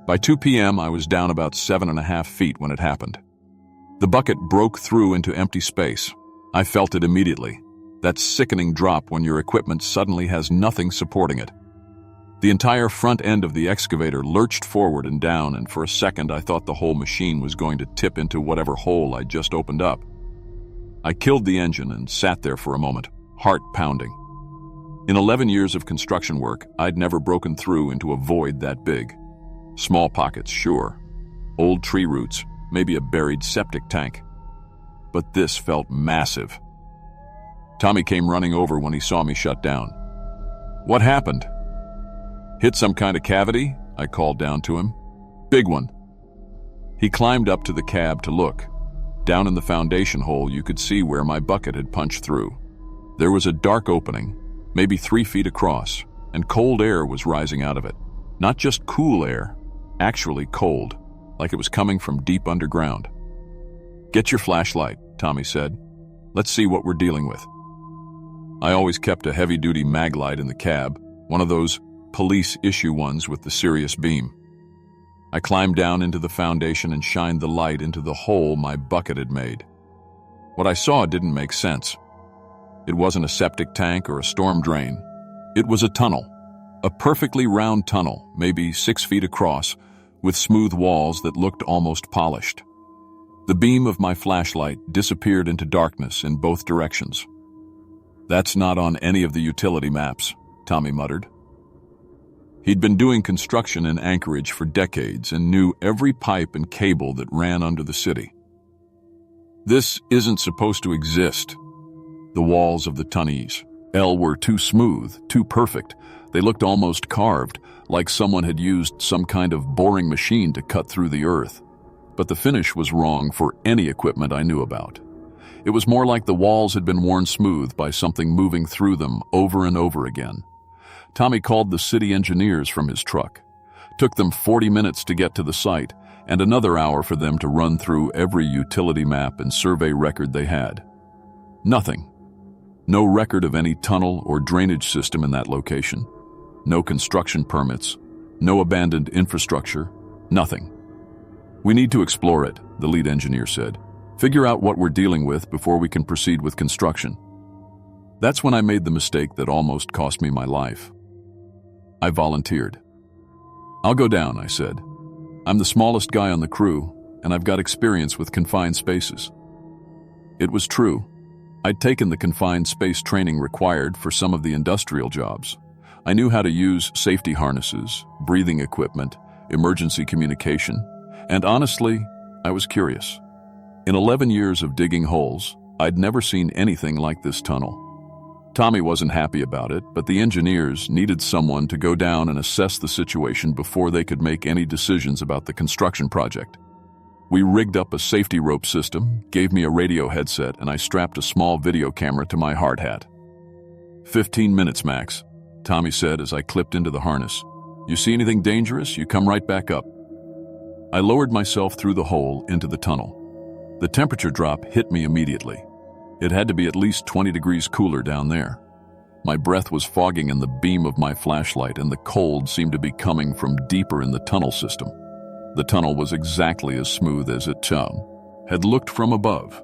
By 2 p.m., I was down about 7.5 feet when it happened. The bucket broke through into empty space. I felt it immediately. That sickening drop when your equipment suddenly has nothing supporting it. The entire front end of the excavator lurched forward and down, and for a second I thought the whole machine was going to tip into whatever hole I'd just opened up. I killed the engine and sat there for a moment, heart pounding. In 11 years of construction work, I'd never broken through into a void that big. Small pockets, sure. Old tree roots, maybe a buried septic tank. But this felt massive. Tommy came running over when he saw me shut down. "What happened?" "Hit some kind of cavity?" I called down to him. "Big one." He climbed up to the cab to look. Down in the foundation hole, you could see where my bucket had punched through. There was a dark opening, maybe 3 feet across, and cold air was rising out of it. Not just cool air, actually cold, like it was coming from deep underground. "Get your flashlight," Tommy said. "Let's see what we're dealing with." I always kept a heavy-duty mag light in the cab, one of those police-issue ones with the Sirius beam. I climbed down into the foundation and shined the light into the hole my bucket had made. What I saw didn't make sense. It wasn't a septic tank or a storm drain. It was a tunnel. A perfectly round tunnel, maybe 6 feet across, with smooth walls that looked almost polished. The beam of my flashlight disappeared into darkness in both directions. "That's not on any of the utility maps," Tommy muttered. He'd been doing construction in Anchorage for decades and knew every pipe and cable that ran under the city. "This isn't supposed to exist." The walls of the tunnels were too smooth, too perfect. They looked almost carved, like someone had used some kind of boring machine to cut through the earth. But the finish was wrong for any equipment I knew about. It was more like the walls had been worn smooth by something moving through them over and over again. Tommy called the city engineers from his truck. Took them 40 minutes to get to the site, and another hour for them to run through every utility map and survey record they had. Nothing. No record of any tunnel or drainage system in that location. No construction permits. No abandoned infrastructure. Nothing. "We need to explore it," the lead engineer said. "Figure out what we're dealing with before we can proceed with construction." That's when I made the mistake that almost cost me my life. I volunteered. "I'll go down," I said. "I'm the smallest guy on the crew, and I've got experience with confined spaces." It was true. I'd taken the confined space training required for some of the industrial jobs. I knew how to use safety harnesses, breathing equipment, emergency communication, and honestly, I was curious. In 11 years of digging holes, I'd never seen anything like this tunnel. Tommy wasn't happy about it, but the engineers needed someone to go down and assess the situation before they could make any decisions about the construction project. We rigged up a safety rope system, gave me a radio headset, and I strapped a small video camera to my hard hat. 15 minutes max, Tommy said as I clipped into the harness. "You see anything dangerous, you come right back up." I lowered myself through the hole into the tunnel. The temperature drop hit me immediately. It had to be at least 20 degrees cooler down there. My breath was fogging in the beam of my flashlight, and the cold seemed to be coming from deeper in the tunnel system. The tunnel was exactly as smooth as it had looked from above.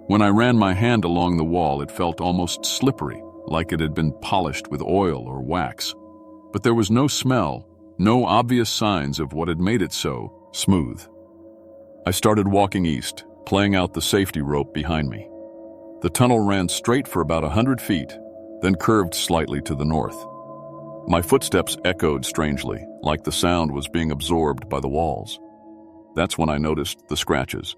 When I ran my hand along the wall, it felt almost slippery, like it had been polished with oil or wax. But there was no smell, no obvious signs of what had made it so smooth. I started walking east, playing out the safety rope behind me. The tunnel ran straight for about 100 feet, then curved slightly to the north. My footsteps echoed strangely, like the sound was being absorbed by the walls. That's when I noticed the scratches.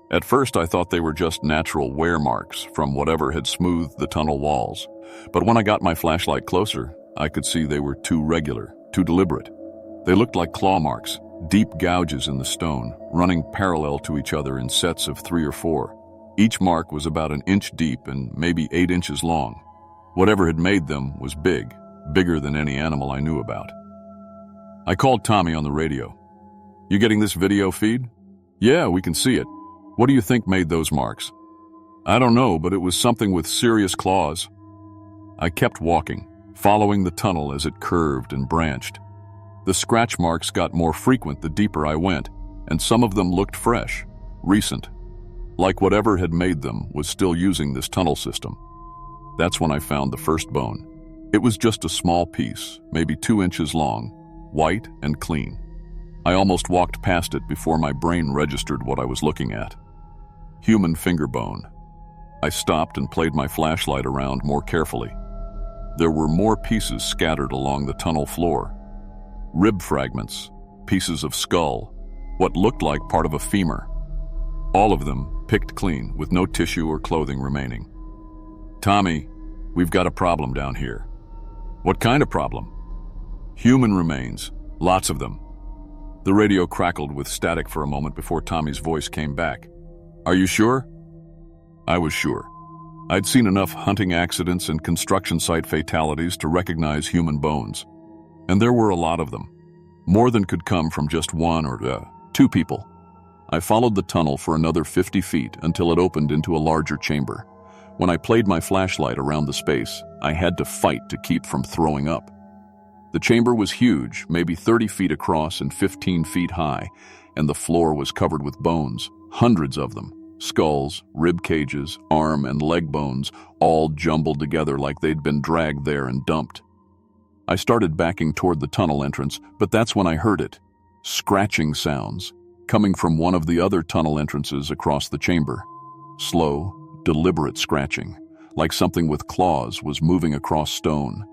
At first, I thought they were just natural wear marks from whatever had smoothed the tunnel walls. But when I got my flashlight closer, I could see they were too regular, too deliberate. They looked like claw marks, deep gouges in the stone, running parallel to each other in sets of 3 or 4. Each mark was about an inch deep and maybe 8 inches long. Whatever had made them was big, bigger than any animal I knew about. I called Tommy on the radio. "You getting this video feed?" "Yeah, we can see it. What do you think made those marks?" "I don't know, but it was something with serious claws." I kept walking, following the tunnel as it curved and branched. The scratch marks got more frequent the deeper I went, and some of them looked fresh, recent, like whatever had made them was still using this tunnel system. That's when I found the first bone. It was just a small piece, maybe 2 inches long, white and clean. I almost walked past it before my brain registered what I was looking at. Human finger bone. I stopped and played my flashlight around more carefully. There were more pieces scattered along the tunnel floor. Rib fragments, pieces of skull, what looked like part of a femur. All of them picked clean, with no tissue or clothing remaining. "Tommy, we've got a problem down here." "What kind of problem?" "Human remains, lots of them." The radio crackled with static for a moment before Tommy's voice came back. "Are you sure?" I was sure. I'd seen enough hunting accidents and construction site fatalities to recognize human bones. And there were a lot of them. More than could come from just one or 2 people. I followed the tunnel for another 50 feet until it opened into a larger chamber. When I played my flashlight around the space, I had to fight to keep from throwing up. The chamber was huge, maybe 30 feet across and 15 feet high, and the floor was covered with bones, hundreds of them. Skulls, rib cages, arm and leg bones, all jumbled together like they'd been dragged there and dumped. I started backing toward the tunnel entrance, but that's when I heard it. Scratching sounds, coming from one of the other tunnel entrances across the chamber. Slow, deliberate scratching, like something with claws was moving across stone.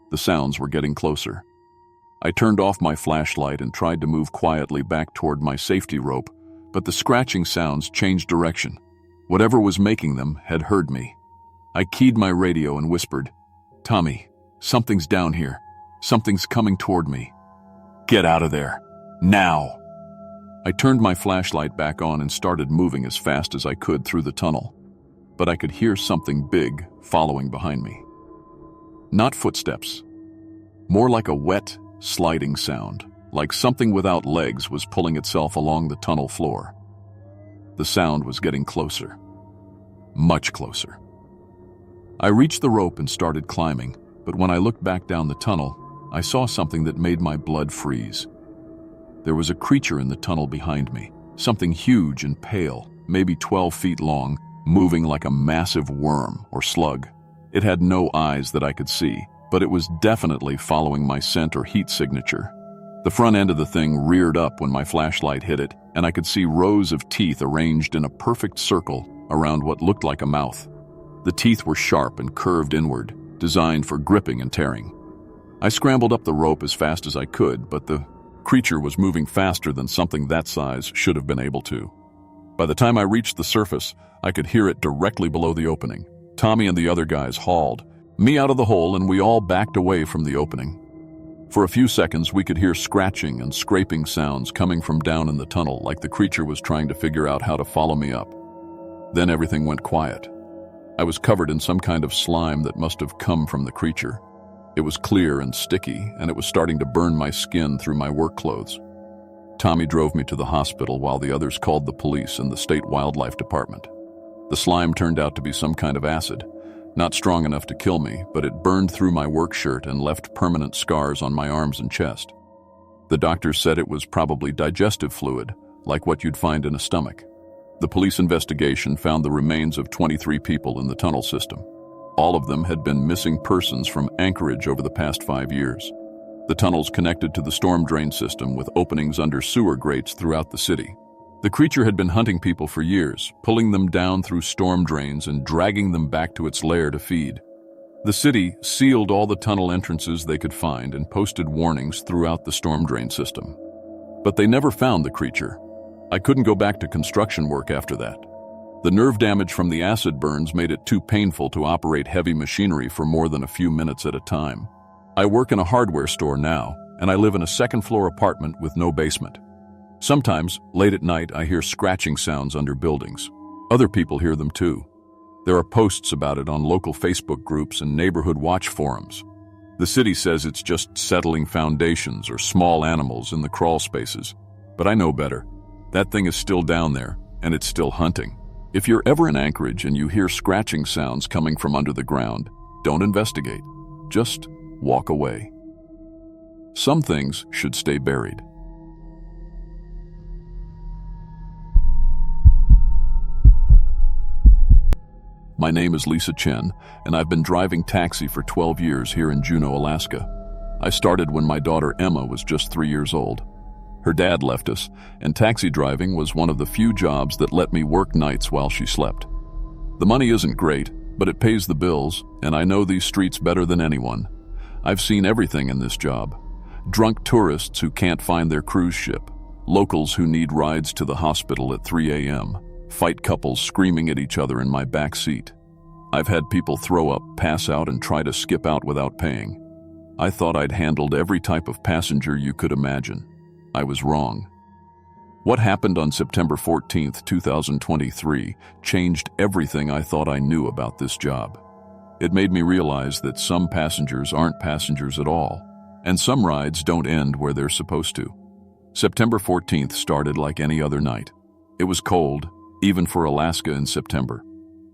The sounds were getting closer. I turned off my flashlight and tried to move quietly back toward my safety rope, but the scratching sounds changed direction. Whatever was making them had heard me. I keyed my radio and whispered, "Tommy, something's down here. Something's coming toward me. Get out of there. Now." I turned my flashlight back on and started moving as fast as I could through the tunnel. But I could hear something big following behind me. Not footsteps. More like a wet, sliding sound, like something without legs was pulling itself along the tunnel floor. The sound was getting closer. Much closer. I reached the rope and started climbing, but when I looked back down the tunnel, I saw something that made my blood freeze. There was a creature in the tunnel behind me, something huge and pale, maybe 12 feet long, moving like a massive worm or slug. It had no eyes that I could see, but it was definitely following my scent or heat signature. The front end of the thing reared up when my flashlight hit it, and I could see rows of teeth arranged in a perfect circle around what looked like a mouth. The teeth were sharp and curved inward, designed for gripping and tearing. I scrambled up the rope as fast as I could, but the creature was moving faster than something that size should have been able to. By the time I reached the surface, I could hear it directly below the opening. Tommy and the other guys hauled me out of the hole, and we all backed away from the opening. For a few seconds, we could hear scratching and scraping sounds coming from down in the tunnel, like the creature was trying to figure out how to follow me up. Then everything went quiet. I was covered in some kind of slime that must have come from the creature. It was clear and sticky, and it was starting to burn my skin through my work clothes. Tommy drove me to the hospital while the others called the police and the state wildlife department. The slime turned out to be some kind of acid. Not strong enough to kill me, but it burned through my work shirt and left permanent scars on my arms and chest. The doctors said it was probably digestive fluid, like what you'd find in a stomach. The police investigation found the remains of 23 people in the tunnel system. All of them had been missing persons from Anchorage over the past 5 years. The tunnels connected to the storm drain system with openings under sewer grates throughout the city. The creature had been hunting people for years, pulling them down through storm drains and dragging them back to its lair to feed. The city sealed all the tunnel entrances they could find and posted warnings throughout the storm drain system. But they never found the creature. I couldn't go back to construction work after that. The nerve damage from the acid burns made it too painful to operate heavy machinery for more than a few minutes at a time. I work in a hardware store now, and I live in a second-floor apartment with no basement. Sometimes, late at night, I hear scratching sounds under buildings. Other people hear them too. There are posts about it on local Facebook groups and neighborhood watch forums. The city says it's just settling foundations or small animals in the crawl spaces. But I know better. That thing is still down there, and it's still hunting. If you're ever in Anchorage and you hear scratching sounds coming from under the ground, don't investigate. Just walk away. Some things should stay buried. My name is Lisa Chen, and I've been driving taxi for 12 years here in Juneau, Alaska. I started when my daughter Emma was just 3 years old. Her dad left us, and taxi driving was one of the few jobs that let me work nights while she slept. The money isn't great, but it pays the bills, and I know these streets better than anyone. I've seen everything in this job. Drunk tourists who can't find their cruise ship, locals who need rides to the hospital at 3 a.m., fight couples screaming at each other in my back seat. I've had people throw up, pass out, and try to skip out without paying. I thought I'd handled every type of passenger you could imagine. I was wrong. What happened on September 14th, 2023 changed everything I thought I knew about this job. It made me realize that some passengers aren't passengers at all, and some rides don't end where they're supposed to. September 14th started like any other night. It was cold, even for Alaska in September.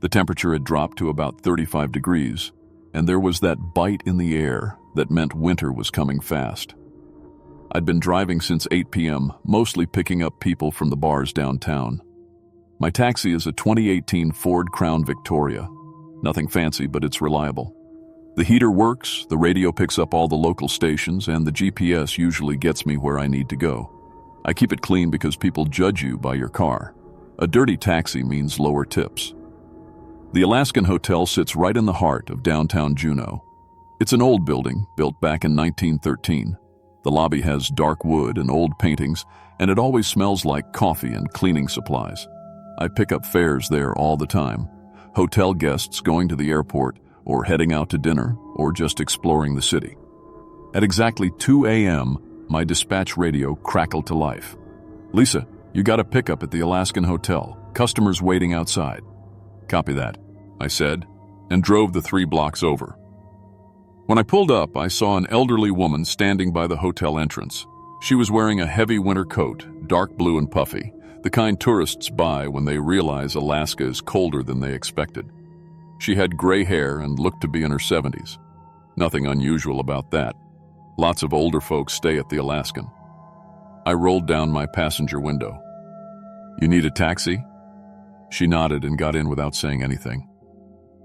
The temperature had dropped to about 35 degrees, and there was that bite in the air that meant winter was coming fast. I'd been driving since 8 p.m., mostly picking up people from the bars downtown. My taxi is a 2018 Ford Crown Victoria. Nothing fancy, but it's reliable. The heater works, the radio picks up all the local stations, and the GPS usually gets me where I need to go. I keep it clean because people judge you by your car. A dirty taxi means lower tips. The Alaskan Hotel sits right in the heart of downtown Juneau. It's an old building, built back in 1913. The lobby has dark wood and old paintings, and it always smells like coffee and cleaning supplies. I pick up fares there all the time. Hotel guests going to the airport, or heading out to dinner, or just exploring the city. At exactly 2 a.m., my dispatch radio crackled to life. "Lisa, you got a pickup at the Alaskan Hotel. Customers waiting outside." "Copy that," I said, and drove the 3 blocks over. When I pulled up, I saw an elderly woman standing by the hotel entrance. She was wearing a heavy winter coat, dark blue and puffy, the kind tourists buy when they realize Alaska is colder than they expected. She had gray hair and looked to be in her 70s. Nothing unusual about that. Lots of older folks stay at the Alaskan. I rolled down my passenger window. "You need a taxi?" She nodded and got in without saying anything.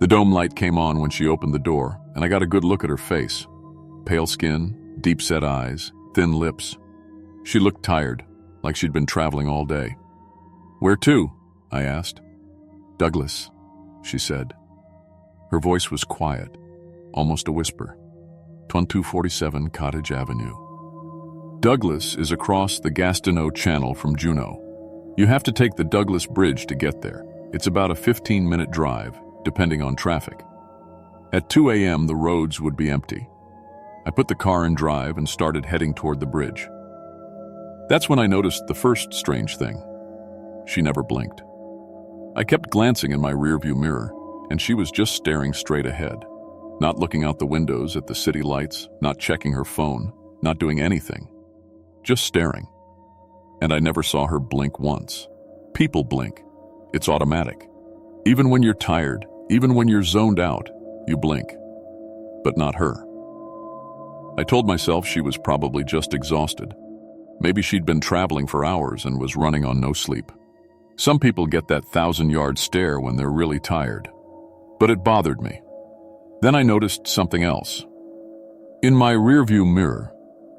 The dome light came on when she opened the door, and I got a good look at her face. Pale skin, deep-set eyes, thin lips. She looked tired, like she'd been traveling all day. "Where to?" I asked. "Douglas," she said. Her voice was quiet, almost a whisper. 2247 Cottage Avenue. Douglas is across the Gastineau Channel from Juneau. You have to take the Douglas Bridge to get there. It's about a 15-minute drive, depending on traffic. At 2 a.m., the roads would be empty. I put the car in drive and started heading toward the bridge. That's when I noticed the first strange thing. She never blinked. I kept glancing in my rearview mirror, and she was just staring straight ahead, not looking out the windows at the city lights, not checking her phone, not doing anything, just staring. And I never saw her blink once. People blink. It's automatic. Even when you're tired, even when you're zoned out, you blink. But not her. I told myself she was probably just exhausted. Maybe she'd been traveling for hours and was running on no sleep. Some people get that 1,000-yard stare when they're really tired. But it bothered me. Then I noticed something else. In my rearview mirror,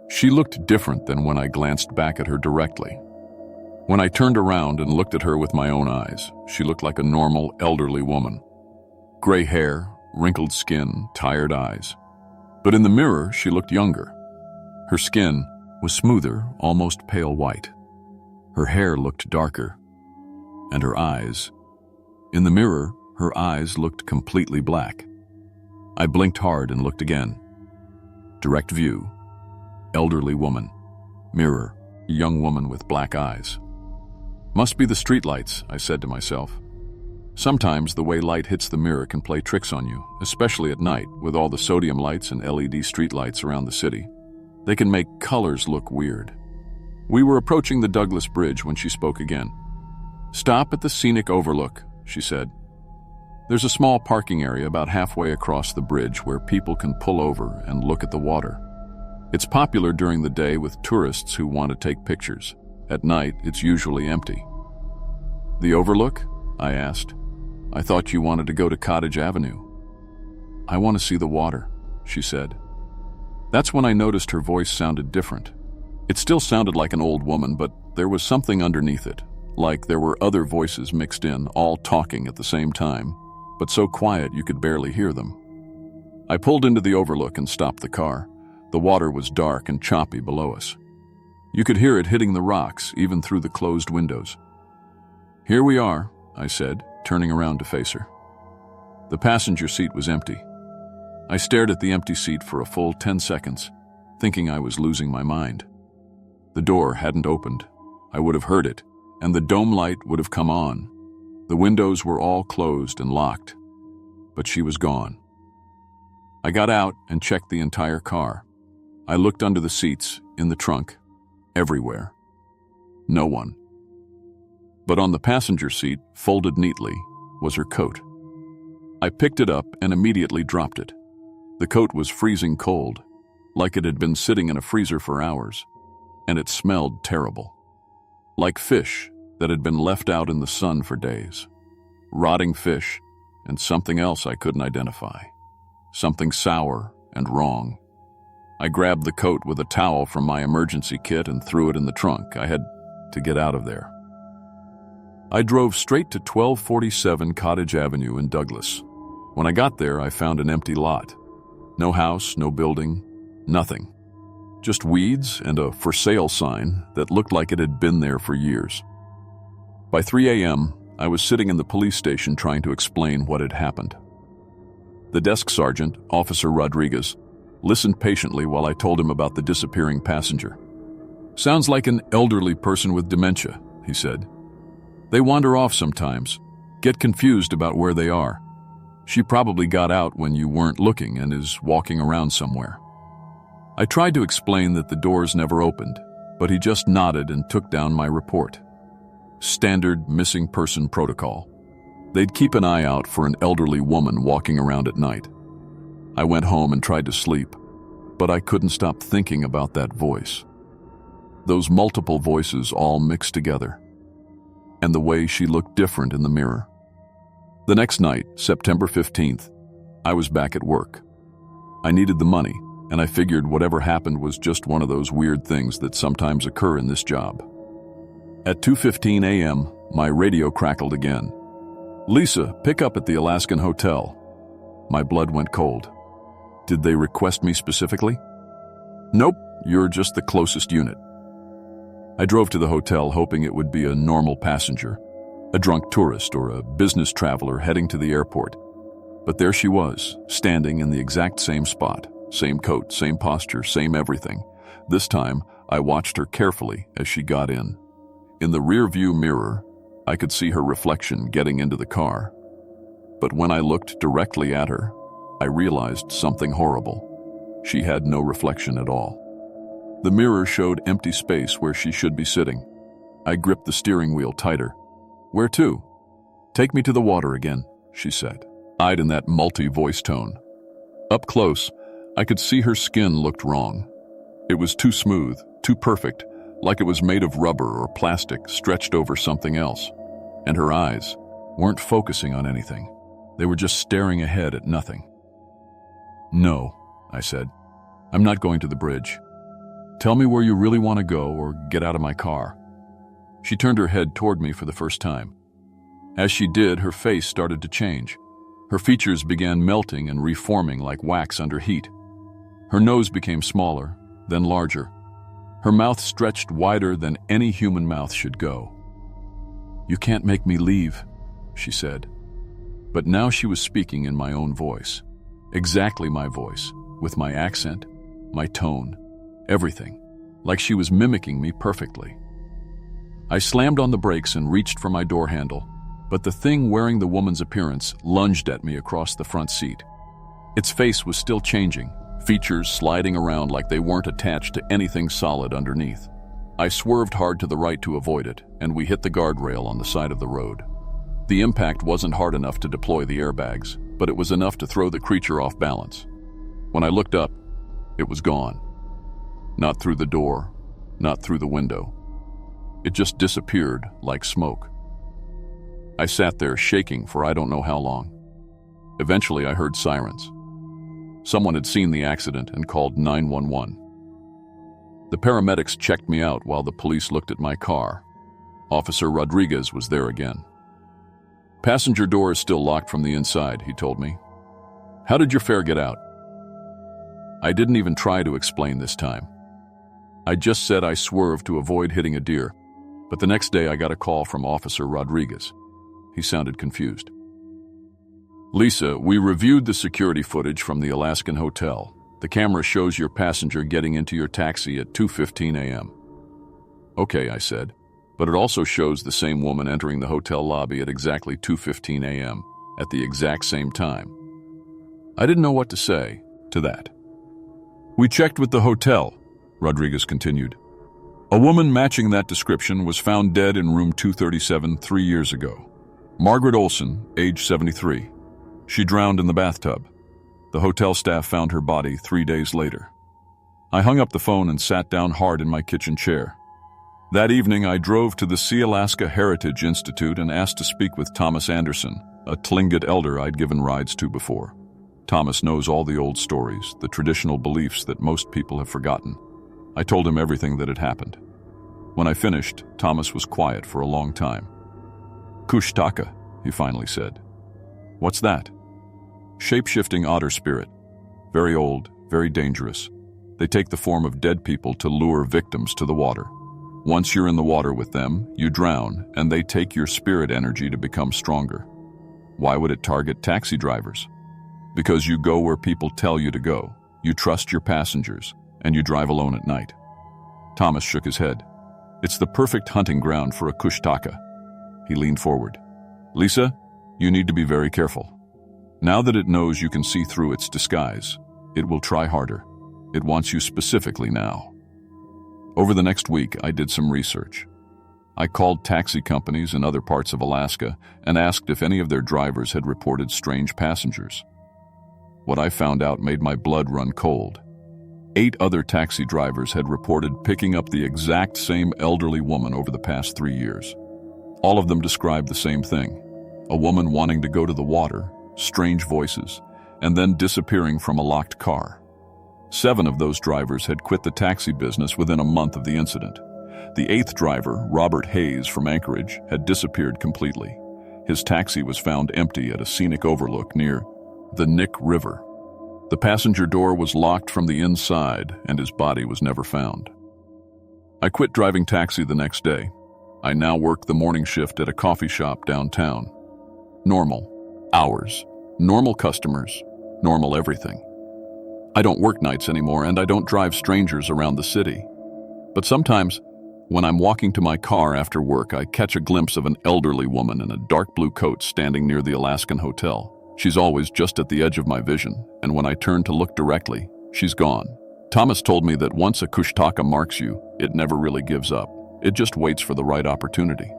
she looked different than when I glanced back at her directly. When I turned around and looked at her with my own eyes, she looked like a normal, elderly woman. Gray hair, wrinkled skin, tired eyes. But in the mirror, she looked younger. Her skin was smoother, almost pale white. Her hair looked darker. And her eyes. In the mirror, her eyes looked completely black. I blinked hard and looked again. Direct view. Elderly woman. Mirror. Young woman with black eyes. Must be the streetlights, I said to myself. Sometimes the way light hits the mirror can play tricks on you, especially at night with all the sodium lights and LED streetlights around the city. They can make colors look weird. We were approaching the Douglas Bridge when she spoke again. "Stop at the scenic overlook," she said. "There's a small parking area about halfway across the bridge where people can pull over and look at the water. It's popular during the day with tourists who want to take pictures. At night, it's usually empty." "The overlook?" I asked. "I thought you wanted to go to Cottage Avenue." "I want to see the water," she said. That's when I noticed her voice sounded different. It still sounded like an old woman, but there was something underneath it, like there were other voices mixed in, all talking at the same time, but so quiet you could barely hear them. I pulled into the overlook and stopped the car. The water was dark and choppy below us. You could hear it hitting the rocks, even through the closed windows. "Here we are," I said, turning around to face her. The passenger seat was empty. I stared at the empty seat for a full 10 seconds, thinking I was losing my mind. The door hadn't opened. I would have heard it, and the dome light would have come on. The windows were all closed and locked, but she was gone. I got out and checked the entire car. I looked under the seats, in the trunk, everywhere. No one. But on the passenger seat, folded neatly, was her coat. I picked it up and immediately dropped it. The coat was freezing cold, like it had been sitting in a freezer for hours, and it smelled terrible. Like fish that had been left out in the sun for days. Rotting fish and something else I couldn't identify. Something sour and wrong. I grabbed the coat with a towel from my emergency kit and threw it in the trunk. I had to get out of there. I drove straight to 1247 Cottage Avenue in Douglas. When I got there, I found an empty lot. No house, no building, nothing. Just weeds and a for sale sign that looked like it had been there for years. By 3 a.m., I was sitting in the police station trying to explain what had happened. The desk sergeant, Officer Rodriguez, listened patiently while I told him about the disappearing passenger. "Sounds like an elderly person with dementia," he said. "They wander off sometimes, get confused about where they are. She probably got out when you weren't looking and is walking around somewhere." I tried to explain that the doors never opened, but he just nodded and took down my report. Standard missing person protocol. They'd keep an eye out for an elderly woman walking around at night. I went home and tried to sleep, but I couldn't stop thinking about that voice. Those multiple voices all mixed together. And the way she looked different in the mirror. The next night, September 15th, I was back at work. I needed the money, and I figured whatever happened was just one of those weird things that sometimes occur in this job. At 2:15 a.m., my radio crackled again. "Lisa, pick up at the Alaskan Hotel." My blood went cold. Did they request me specifically? "Nope, you're just the closest unit." I drove to the hotel hoping it would be a normal passenger, a drunk tourist or a business traveler heading to the airport. But there she was, standing in the exact same spot, same coat, same posture, same everything. This time, I watched her carefully as she got in. In the rear-view mirror, I could see her reflection getting into the car. But when I looked directly at her, I realized something horrible. She had no reflection at all. The mirror showed empty space where she should be sitting. I gripped the steering wheel tighter. "Where to?" "Take me to the water again," she said, eyed in that multi-voice tone. Up close, I could see her skin looked wrong. It was too smooth, too perfect, like it was made of rubber or plastic stretched over something else. And her eyes weren't focusing on anything. They were just staring ahead at nothing. "No," I said. "I'm not going to the bridge. Tell me where you really want to go or get out of my car." She turned her head toward me for the first time. As she did, her face started to change. Her features began melting and reforming like wax under heat. Her nose became smaller, then larger. Her mouth stretched wider than any human mouth should go. "You can't make me leave," she said. But now she was speaking in my own voice. Exactly my voice, with my accent, my tone, everything, like she was mimicking me perfectly. I slammed on the brakes and reached for my door handle, but the thing wearing the woman's appearance lunged at me across the front seat. Its face was still changing, features sliding around like they weren't attached to anything solid underneath. I swerved hard to the right to avoid it, and we hit the guardrail on the side of the road. The impact wasn't hard enough to deploy the airbags, but it was enough to throw the creature off balance. When I looked up, it was gone. Not through the door, not through the window. It just disappeared like smoke. I sat there shaking for I don't know how long. Eventually, I heard sirens. Someone had seen the accident and called 911. The paramedics checked me out while the police looked at my car. Officer Rodriguez was there again. "Passenger door is still locked from the inside," he told me. "How did your fare get out?" I didn't even try to explain this time. I just said I swerved to avoid hitting a deer, but the next day I got a call from Officer Rodriguez. He sounded confused. "Lisa, we reviewed the security footage from the Alaskan hotel. The camera shows your passenger getting into your taxi at 2:15 a.m. "Okay," I said, "but it also shows the same woman entering the hotel lobby at exactly 2:15 a.m. at the exact same time." I didn't know what to say to that. "We checked with the hotel," Rodriguez continued. "A woman matching that description was found dead in room 237 3 years ago. Margaret Olson, age 73. She drowned in the bathtub. The hotel staff found her body 3 days later." I hung up the phone and sat down hard in my kitchen chair. That evening, I drove to the Sea Alaska Heritage Institute and asked to speak with Thomas Anderson, a Tlingit elder I'd given rides to before. Thomas knows all the old stories, the traditional beliefs that most people have forgotten. I told him everything that had happened. When I finished, Thomas was quiet for a long time. "Kushtaka," he finally said. "What's that?" "Shape-shifting otter spirit. Very old, very dangerous. They take the form of dead people to lure victims to the water. Once you're in the water with them, you drown, and they take your spirit energy to become stronger. Why would it target taxi drivers? Because you go where people tell you to go. You trust your passengers, and you drive alone at night." Thomas shook his head. "It's the perfect hunting ground for a kushtaka." He leaned forward. "Lisa, you need to be very careful. Now that it knows you can see through its disguise, it will try harder. It wants you specifically now." Over the next week, I did some research. I called taxi companies in other parts of Alaska and asked if any of their drivers had reported strange passengers. What I found out made my blood run cold. 8 other taxi drivers had reported picking up the exact same elderly woman over the past 3 years. All of them described the same thing: a woman wanting to go to the water, strange voices, and then disappearing from a locked car. 7 of those drivers had quit the taxi business within a month of the incident. The 8th driver, Robert Hayes from Anchorage, had disappeared completely. His taxi was found empty at a scenic overlook near the Nick River. The passenger door was locked from the inside, and his body was never found. I quit driving taxi the next day. I now work the morning shift at a coffee shop downtown. Normal hours, normal customers, normal everything. I don't work nights anymore, and I don't drive strangers around the city. But sometimes, when I'm walking to my car after work, I catch a glimpse of an elderly woman in a dark blue coat standing near the Alaskan hotel. She's always just at the edge of my vision, and when I turn to look directly, she's gone. Thomas told me that once a kushtaka marks you, it never really gives up. It just waits for the right opportunity.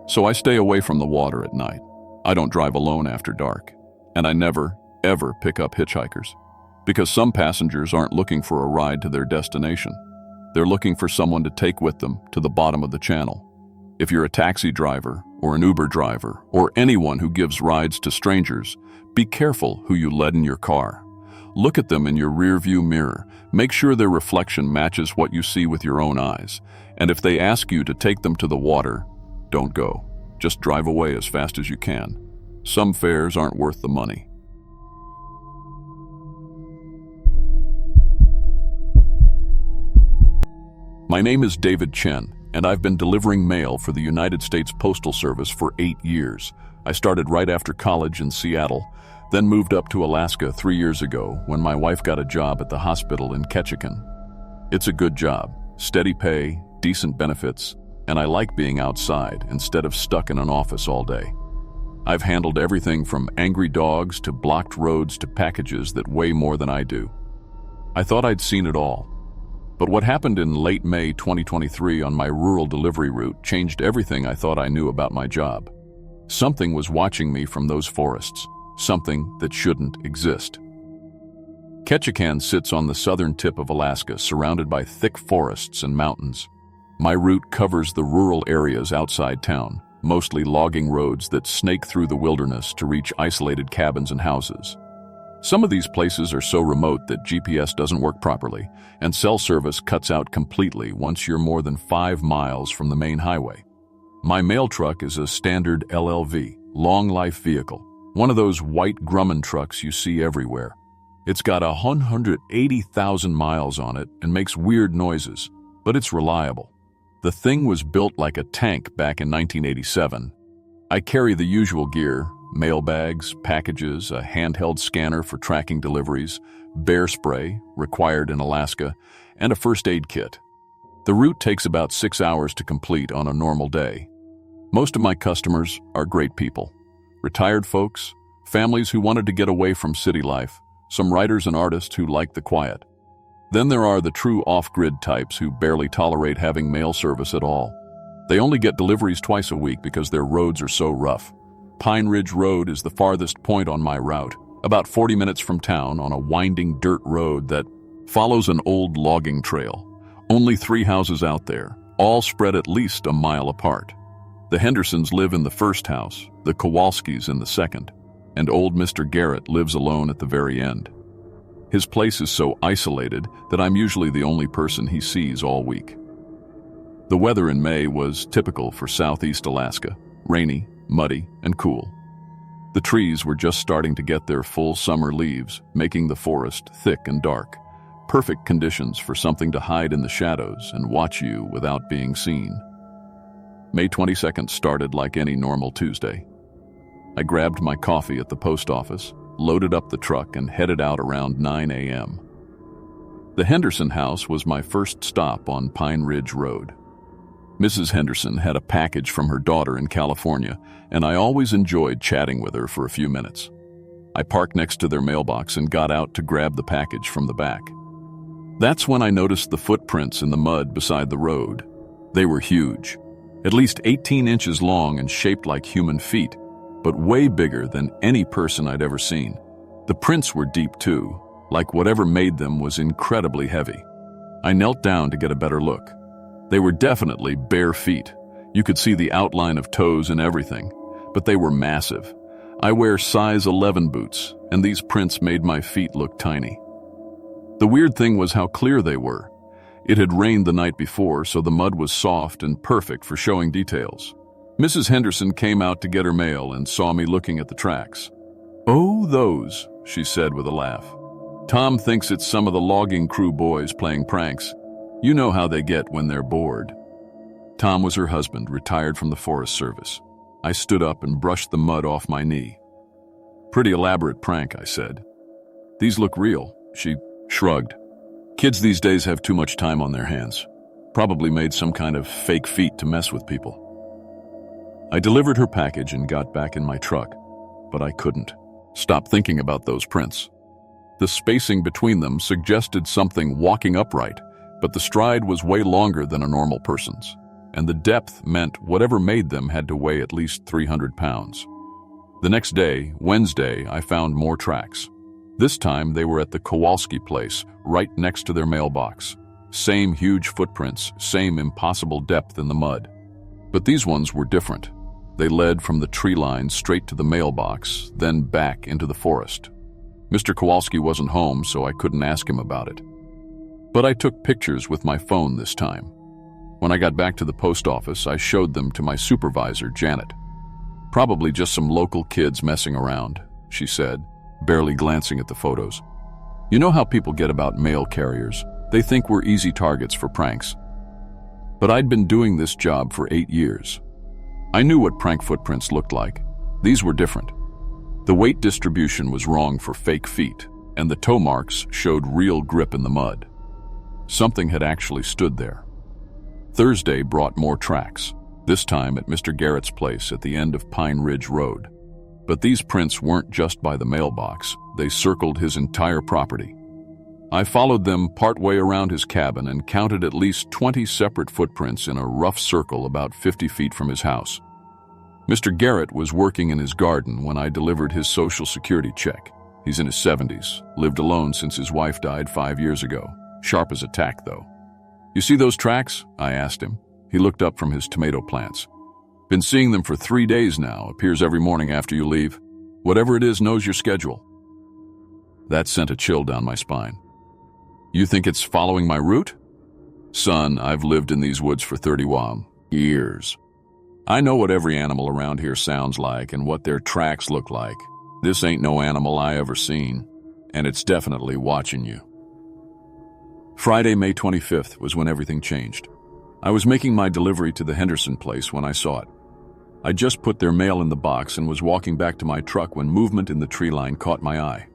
So I stay away from the water at night. I don't drive alone after dark, and I never, ever pick up hitchhikers. Because some passengers aren't looking for a ride to their destination. They're looking for someone to take with them to the bottom of the channel. If you're a taxi driver or an Uber driver or anyone who gives rides to strangers, be careful who you let in your car. Look at them in your rearview mirror. Make sure their reflection matches what you see with your own eyes. And if they ask you to take them to the water, don't go. Just drive away as fast as you can. Some fares aren't worth the money. My name is David Chen, and I've been delivering mail for the United States Postal Service for 8 years. I started right after college in Seattle, then moved up to Alaska 3 years ago when my wife got a job at the hospital in Ketchikan. It's a good job, steady pay, decent benefits, and I like being outside instead of stuck in an office all day. I've handled everything from angry dogs to blocked roads to packages that weigh more than I do. I thought I'd seen it all. But what happened in late May 2023 on my rural delivery route changed everything I thought I knew about my job. Something was watching me from those forests, something that shouldn't exist. Ketchikan sits on the southern tip of Alaska, surrounded by thick forests and mountains. My route covers the rural areas outside town, mostly logging roads that snake through the wilderness to reach isolated cabins and houses. Some of these places are so remote that GPS doesn't work properly, and cell service cuts out completely once you're more than 5 miles from the main highway. My mail truck is a standard LLV, long life vehicle, one of those white Grumman trucks you see everywhere. It's got 180,000 miles on it and makes weird noises, but it's reliable. The thing was built like a tank back in 1987. I carry the usual gear: mail bags, packages, a handheld scanner for tracking deliveries, bear spray, required in Alaska, and a first aid kit. The route takes about 6 hours to complete on a normal day. Most of my customers are great people. Retired folks, families who wanted to get away from city life, some writers and artists who like the quiet. Then there are the true off-grid types who barely tolerate having mail service at all. They only get deliveries twice a week because their roads are so rough. Pine Ridge Road is the farthest point on my route, about 40 minutes from town on a winding dirt road that follows an old logging trail. Only 3 houses out there, all spread at least a mile apart. The Hendersons live in the first house, the Kowalskis in the second, and old Mr. Garrett lives alone at the very end. His place is so isolated that I'm usually the only person he sees all week. The weather in May was typical for southeast Alaska: rainy, muddy, and cool. The trees were just starting to get their full summer leaves, making the forest thick and dark. Perfect conditions for something to hide in the shadows and watch you without being seen. May 22nd started like any normal Tuesday. I grabbed my coffee at the post office, loaded up the truck, and headed out around 9 a.m. The Henderson house was my first stop on Pine Ridge Road. Mrs. Henderson had a package from her daughter in California, and I always enjoyed chatting with her for a few minutes. I parked next to their mailbox and got out to grab the package from the back. That's when I noticed the footprints in the mud beside the road. They were huge, at least 18 inches long and shaped like human feet, but way bigger than any person I'd ever seen. The prints were deep too, like whatever made them was incredibly heavy. I knelt down to get a better look. They were definitely bare feet. You could see the outline of toes and everything, but they were massive. I wear size 11 boots, and these prints made my feet look tiny. The weird thing was how clear they were. It had rained the night before, so the mud was soft and perfect for showing details. Mrs. Henderson came out to get her mail and saw me looking at the tracks. "Oh, those," she said with a laugh. "Tom thinks it's some of the logging crew boys playing pranks. You know how they get when they're bored." Tom was her husband, retired from the Forest Service. I stood up and brushed the mud off my knee. "Pretty elaborate prank," I said. "These look real," she shrugged. "Kids these days have too much time on their hands. Probably made some kind of fake feet to mess with people." I delivered her package and got back in my truck, but I couldn't stop thinking about those prints. The spacing between them suggested something walking upright, but the stride was way longer than a normal person's, and the depth meant whatever made them had to weigh at least 300 pounds. The next day, Wednesday, I found more tracks. This time they were at the Kowalski place, right next to their mailbox. Same huge footprints, same impossible depth in the mud. But these ones were different. They led from the tree line straight to the mailbox, then back into the forest. Mr. Kowalski wasn't home, so I couldn't ask him about it. But I took pictures with my phone this time. When I got back to the post office, I showed them to my supervisor, Janet. Probably just some local kids messing around, she said, barely glancing at the photos. You know how people get about mail carriers? They think we're easy targets for pranks. But I'd been doing this job for 8 years. I knew what prank footprints looked like. These were different. The weight distribution was wrong for fake feet, and the toe marks showed real grip in the mud. Something had actually stood there. Thursday brought more tracks, this time at Mr. Garrett's place at the end of Pine Ridge Road. But these prints weren't just by the mailbox, they circled his entire property. I followed them partway around his cabin and counted at least 20 separate footprints in a rough circle about 50 feet from his house. Mr. Garrett was working in his garden when I delivered his Social Security check. He's in his 70s, lived alone since his wife died 5 years ago. Sharp as a tack, though. You see those tracks? I asked him. He looked up from his tomato plants. Been seeing them for 3 days now, appears every morning after you leave. Whatever it is knows your schedule. That sent a chill down my spine. You think it's following my route? Son, I've lived in these woods for 31 years. I know what every animal around here sounds like and what their tracks look like. This ain't no animal I ever seen, and it's definitely watching you. Friday, May 25th was when everything changed. I was making my delivery to the Henderson place when I saw it. I just put their mail in the box and was walking back to my truck when movement in the tree line caught my eye.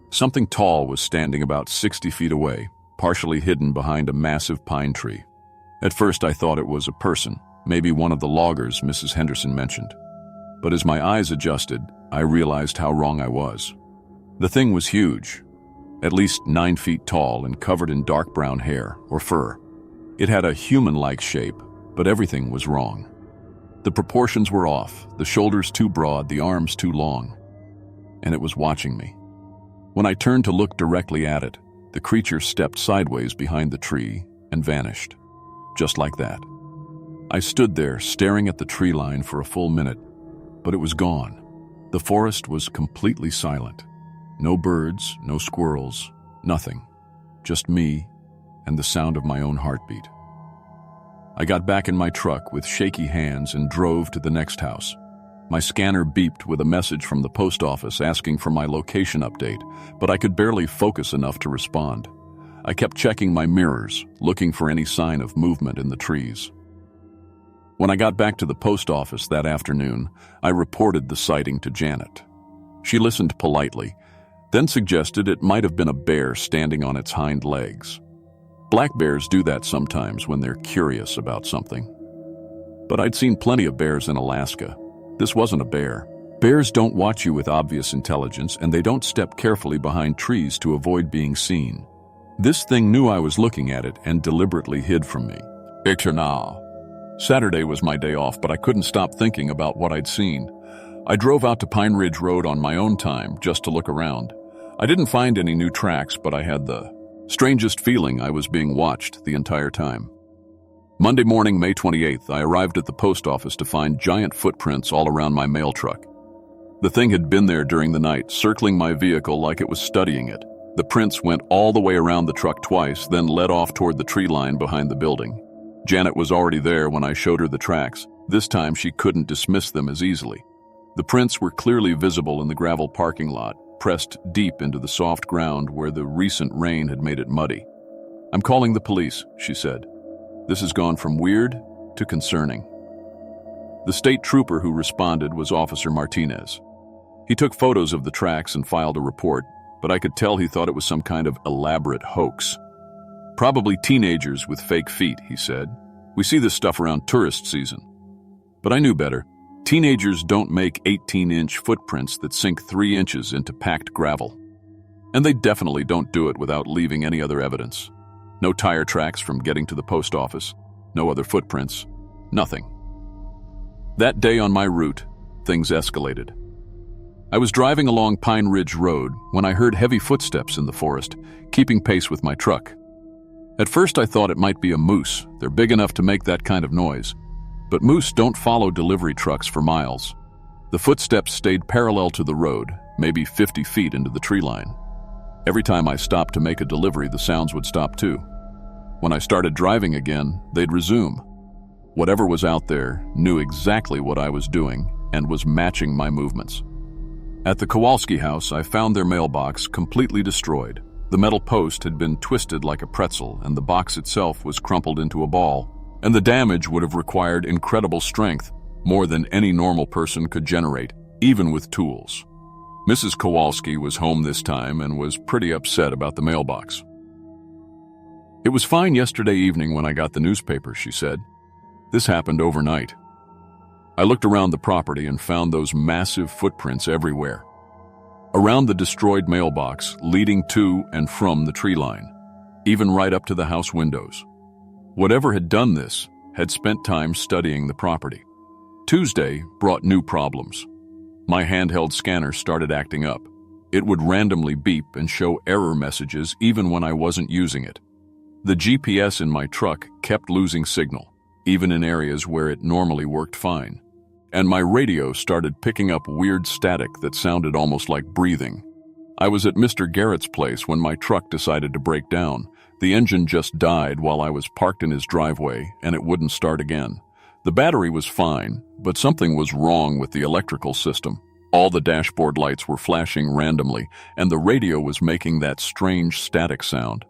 Something tall was standing about 60 feet away, partially hidden behind a massive pine tree. At first I thought it was a person, maybe one of the loggers Mrs. Henderson mentioned. But as my eyes adjusted, I realized how wrong I was. The thing was huge, at least 9 feet tall and covered in dark brown hair or fur. It had a human-like shape, but everything was wrong. The proportions were off, the shoulders too broad, the arms too long. And it was watching me. When I turned to look directly at it, the creature stepped sideways behind the tree and vanished. Just like that. I stood there staring at the tree line for a full minute, but it was gone. The forest was completely silent. No birds, no squirrels, nothing. Just me and the sound of my own heartbeat. I got back in my truck with shaky hands and drove to the next house. My scanner beeped with a message from the post office asking for my location update, but I could barely focus enough to respond. I kept checking my mirrors, looking for any sign of movement in the trees. When I got back to the post office that afternoon, I reported the sighting to Janet. She listened politely, then suggested it might have been a bear standing on its hind legs. Black bears do that sometimes when they're curious about something. But I'd seen plenty of bears in Alaska. This wasn't a bear. Bears don't watch you with obvious intelligence, and they don't step carefully behind trees to avoid being seen. This thing knew I was looking at it and deliberately hid from me. Now. Saturday was my day off, but I couldn't stop thinking about what I'd seen. I drove out to Pine Ridge Road on my own time just to look around. I didn't find any new tracks, but I had the strangest feeling I was being watched the entire time. Monday morning, May 28th, I arrived at the post office to find giant footprints all around my mail truck. The thing had been there during the night, circling my vehicle like it was studying it. The prints went all the way around the truck twice, then led off toward the tree line behind the building. Janet was already there when I showed her the tracks. This time she couldn't dismiss them as easily. The prints were clearly visible in the gravel parking lot, pressed deep into the soft ground where the recent rain had made it muddy. "I'm calling the police," she said. "This has gone from weird to concerning." The state trooper who responded was Officer Martinez. He took photos of the tracks and filed a report, but I could tell he thought it was some kind of elaborate hoax. "Probably teenagers with fake feet," he said. "We see this stuff around tourist season." But I knew better. Teenagers don't make 18-inch footprints that sink 3 inches into packed gravel. And they definitely don't do it without leaving any other evidence. No tire tracks from getting to the post office, no other footprints, nothing. That day on my route, things escalated. I was driving along Pine Ridge Road when I heard heavy footsteps in the forest, keeping pace with my truck. At first I thought it might be a moose. They're big enough to make that kind of noise. But moose don't follow delivery trucks for miles. The footsteps stayed parallel to the road, maybe 50 feet into the tree line. Every time I stopped to make a delivery, the sounds would stop too. When I started driving again, they'd resume. Whatever was out there knew exactly what I was doing and was matching my movements. At the Kowalski house, I found their mailbox completely destroyed. The metal post had been twisted like a pretzel, and the box itself was crumpled into a ball. And the damage would have required incredible strength, more than any normal person could generate, even with tools. Mrs. Kowalski was home this time and was pretty upset about the mailbox. "It was fine yesterday evening when I got the newspaper," she said. "This happened overnight." I looked around the property and found those massive footprints everywhere. Around the destroyed mailbox, leading to and from the tree line, even right up to the house windows. Whatever had done this had spent time studying the property. Tuesday brought new problems. My handheld scanner started acting up. It would randomly beep and show error messages even when I wasn't using it. The GPS in my truck kept losing signal, even in areas where it normally worked fine. And my radio started picking up weird static that sounded almost like breathing. I was at Mr. Garrett's place when my truck decided to break down. The engine just died while I was parked in his driveway, and it wouldn't start again. The battery was fine, but something was wrong with the electrical system. All the dashboard lights were flashing randomly, and the radio was making that strange static sound.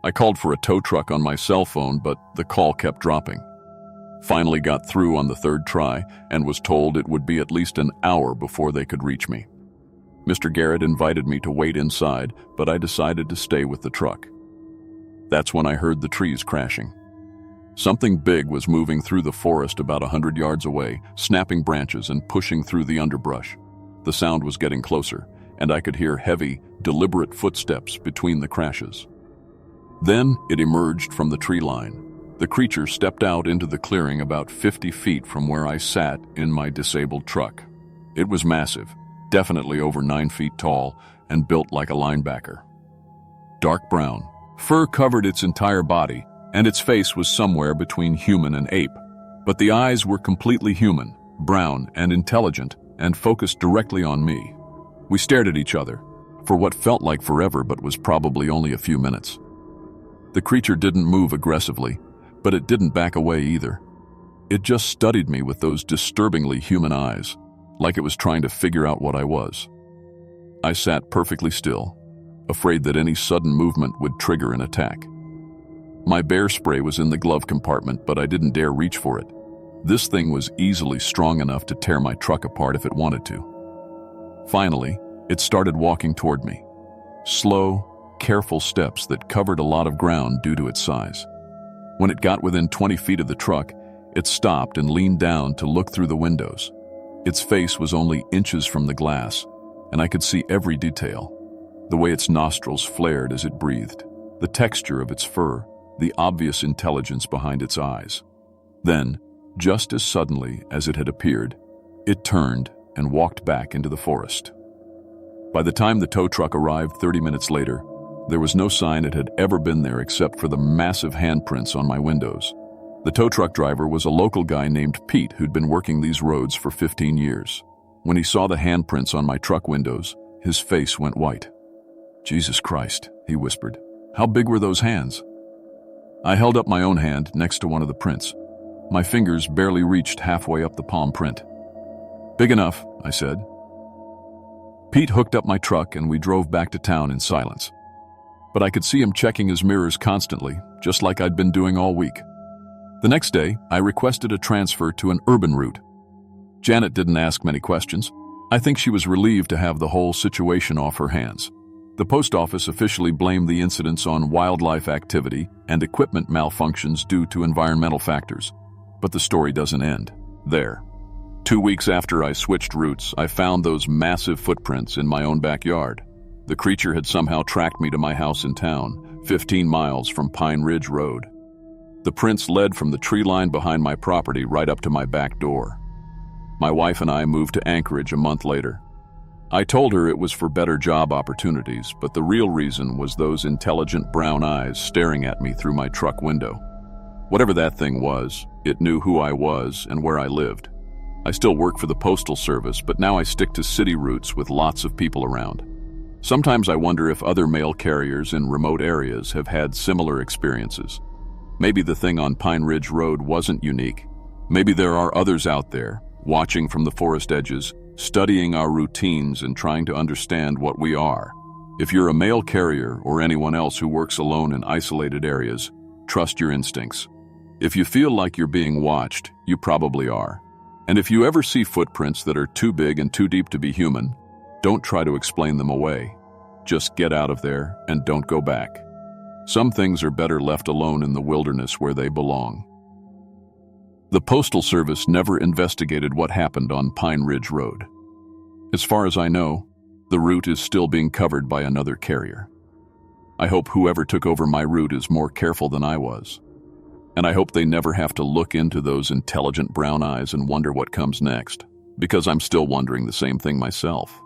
I called for a tow truck on my cell phone, but the call kept dropping. Finally got through on the third try and was told it would be at least an hour before they could reach me. Mr. Garrett invited me to wait inside, but I decided to stay with the truck. That's when I heard the trees crashing. Something big was moving through the forest about 100 yards away, snapping branches and pushing through the underbrush. The sound was getting closer, and I could hear heavy, deliberate footsteps between the crashes. Then it emerged from the tree line. The creature stepped out into the clearing about 50 feet from where I sat in my disabled truck. It was massive, definitely over 9 feet tall, and built like a linebacker. Dark brown, fur covered its entire body, and its face was somewhere between human and ape. But the eyes were completely human, brown and intelligent, and focused directly on me. We stared at each other, for what felt like forever but was probably only a few minutes. The creature didn't move aggressively, but it didn't back away either. It just studied me with those disturbingly human eyes, like it was trying to figure out what I was. I sat perfectly still, afraid that any sudden movement would trigger an attack. My bear spray was in the glove compartment, but I didn't dare reach for it. This thing was easily strong enough to tear my truck apart if it wanted to. Finally, it started walking toward me. Slow, careful steps that covered a lot of ground due to its size. When it got within 20 feet of the truck, it stopped and leaned down to look through the windows. Its face was only inches from the glass, and I could see every detail. The way its nostrils flared as it breathed, the texture of its fur, the obvious intelligence behind its eyes. Then, just as suddenly as it had appeared, it turned and walked back into the forest. By the time the tow truck arrived 30 minutes later, there was no sign it had ever been there except for the massive handprints on my windows. The tow truck driver was a local guy named Pete who'd been working these roads for 15 years. When he saw the handprints on my truck windows, his face went white. "Jesus Christ," he whispered. "How big were those hands?" I held up my own hand next to one of the prints. My fingers barely reached halfway up the palm print. "Big enough," I said. Pete hooked up my truck and we drove back to town in silence. But I could see him checking his mirrors constantly, just like I'd been doing all week. The next day, I requested a transfer to an urban route. Janet didn't ask many questions. I think she was relieved to have the whole situation off her hands. The post office officially blamed the incidents on wildlife activity and equipment malfunctions due to environmental factors. But the story doesn't end there. 2 weeks after I switched routes, I found those massive footprints in my own backyard. The creature had somehow tracked me to my house in town, 15 miles from Pine Ridge Road. The prints led from the tree line behind my property right up to my back door. My wife and I moved to Anchorage a month later. I told her it was for better job opportunities, but the real reason was those intelligent brown eyes staring at me through my truck window. Whatever that thing was, it knew who I was and where I lived. I still work for the Postal Service, but now I stick to city routes with lots of people around. Sometimes I wonder if other mail carriers in remote areas have had similar experiences. Maybe the thing on Pine Ridge Road wasn't unique. Maybe there are others out there, watching from the forest edges, studying our routines and trying to understand what we are. If you're a mail carrier or anyone else who works alone in isolated areas, trust your instincts. If you feel like you're being watched, you probably are. And if you ever see footprints that are too big and too deep to be human, don't try to explain them away. Just get out of there and don't go back. Some things are better left alone in the wilderness where they belong. The Postal Service never investigated what happened on Pine Ridge Road. As far as I know, the route is still being covered by another carrier. I hope whoever took over my route is more careful than I was. And I hope they never have to look into those intelligent brown eyes and wonder what comes next, because I'm still wondering the same thing myself.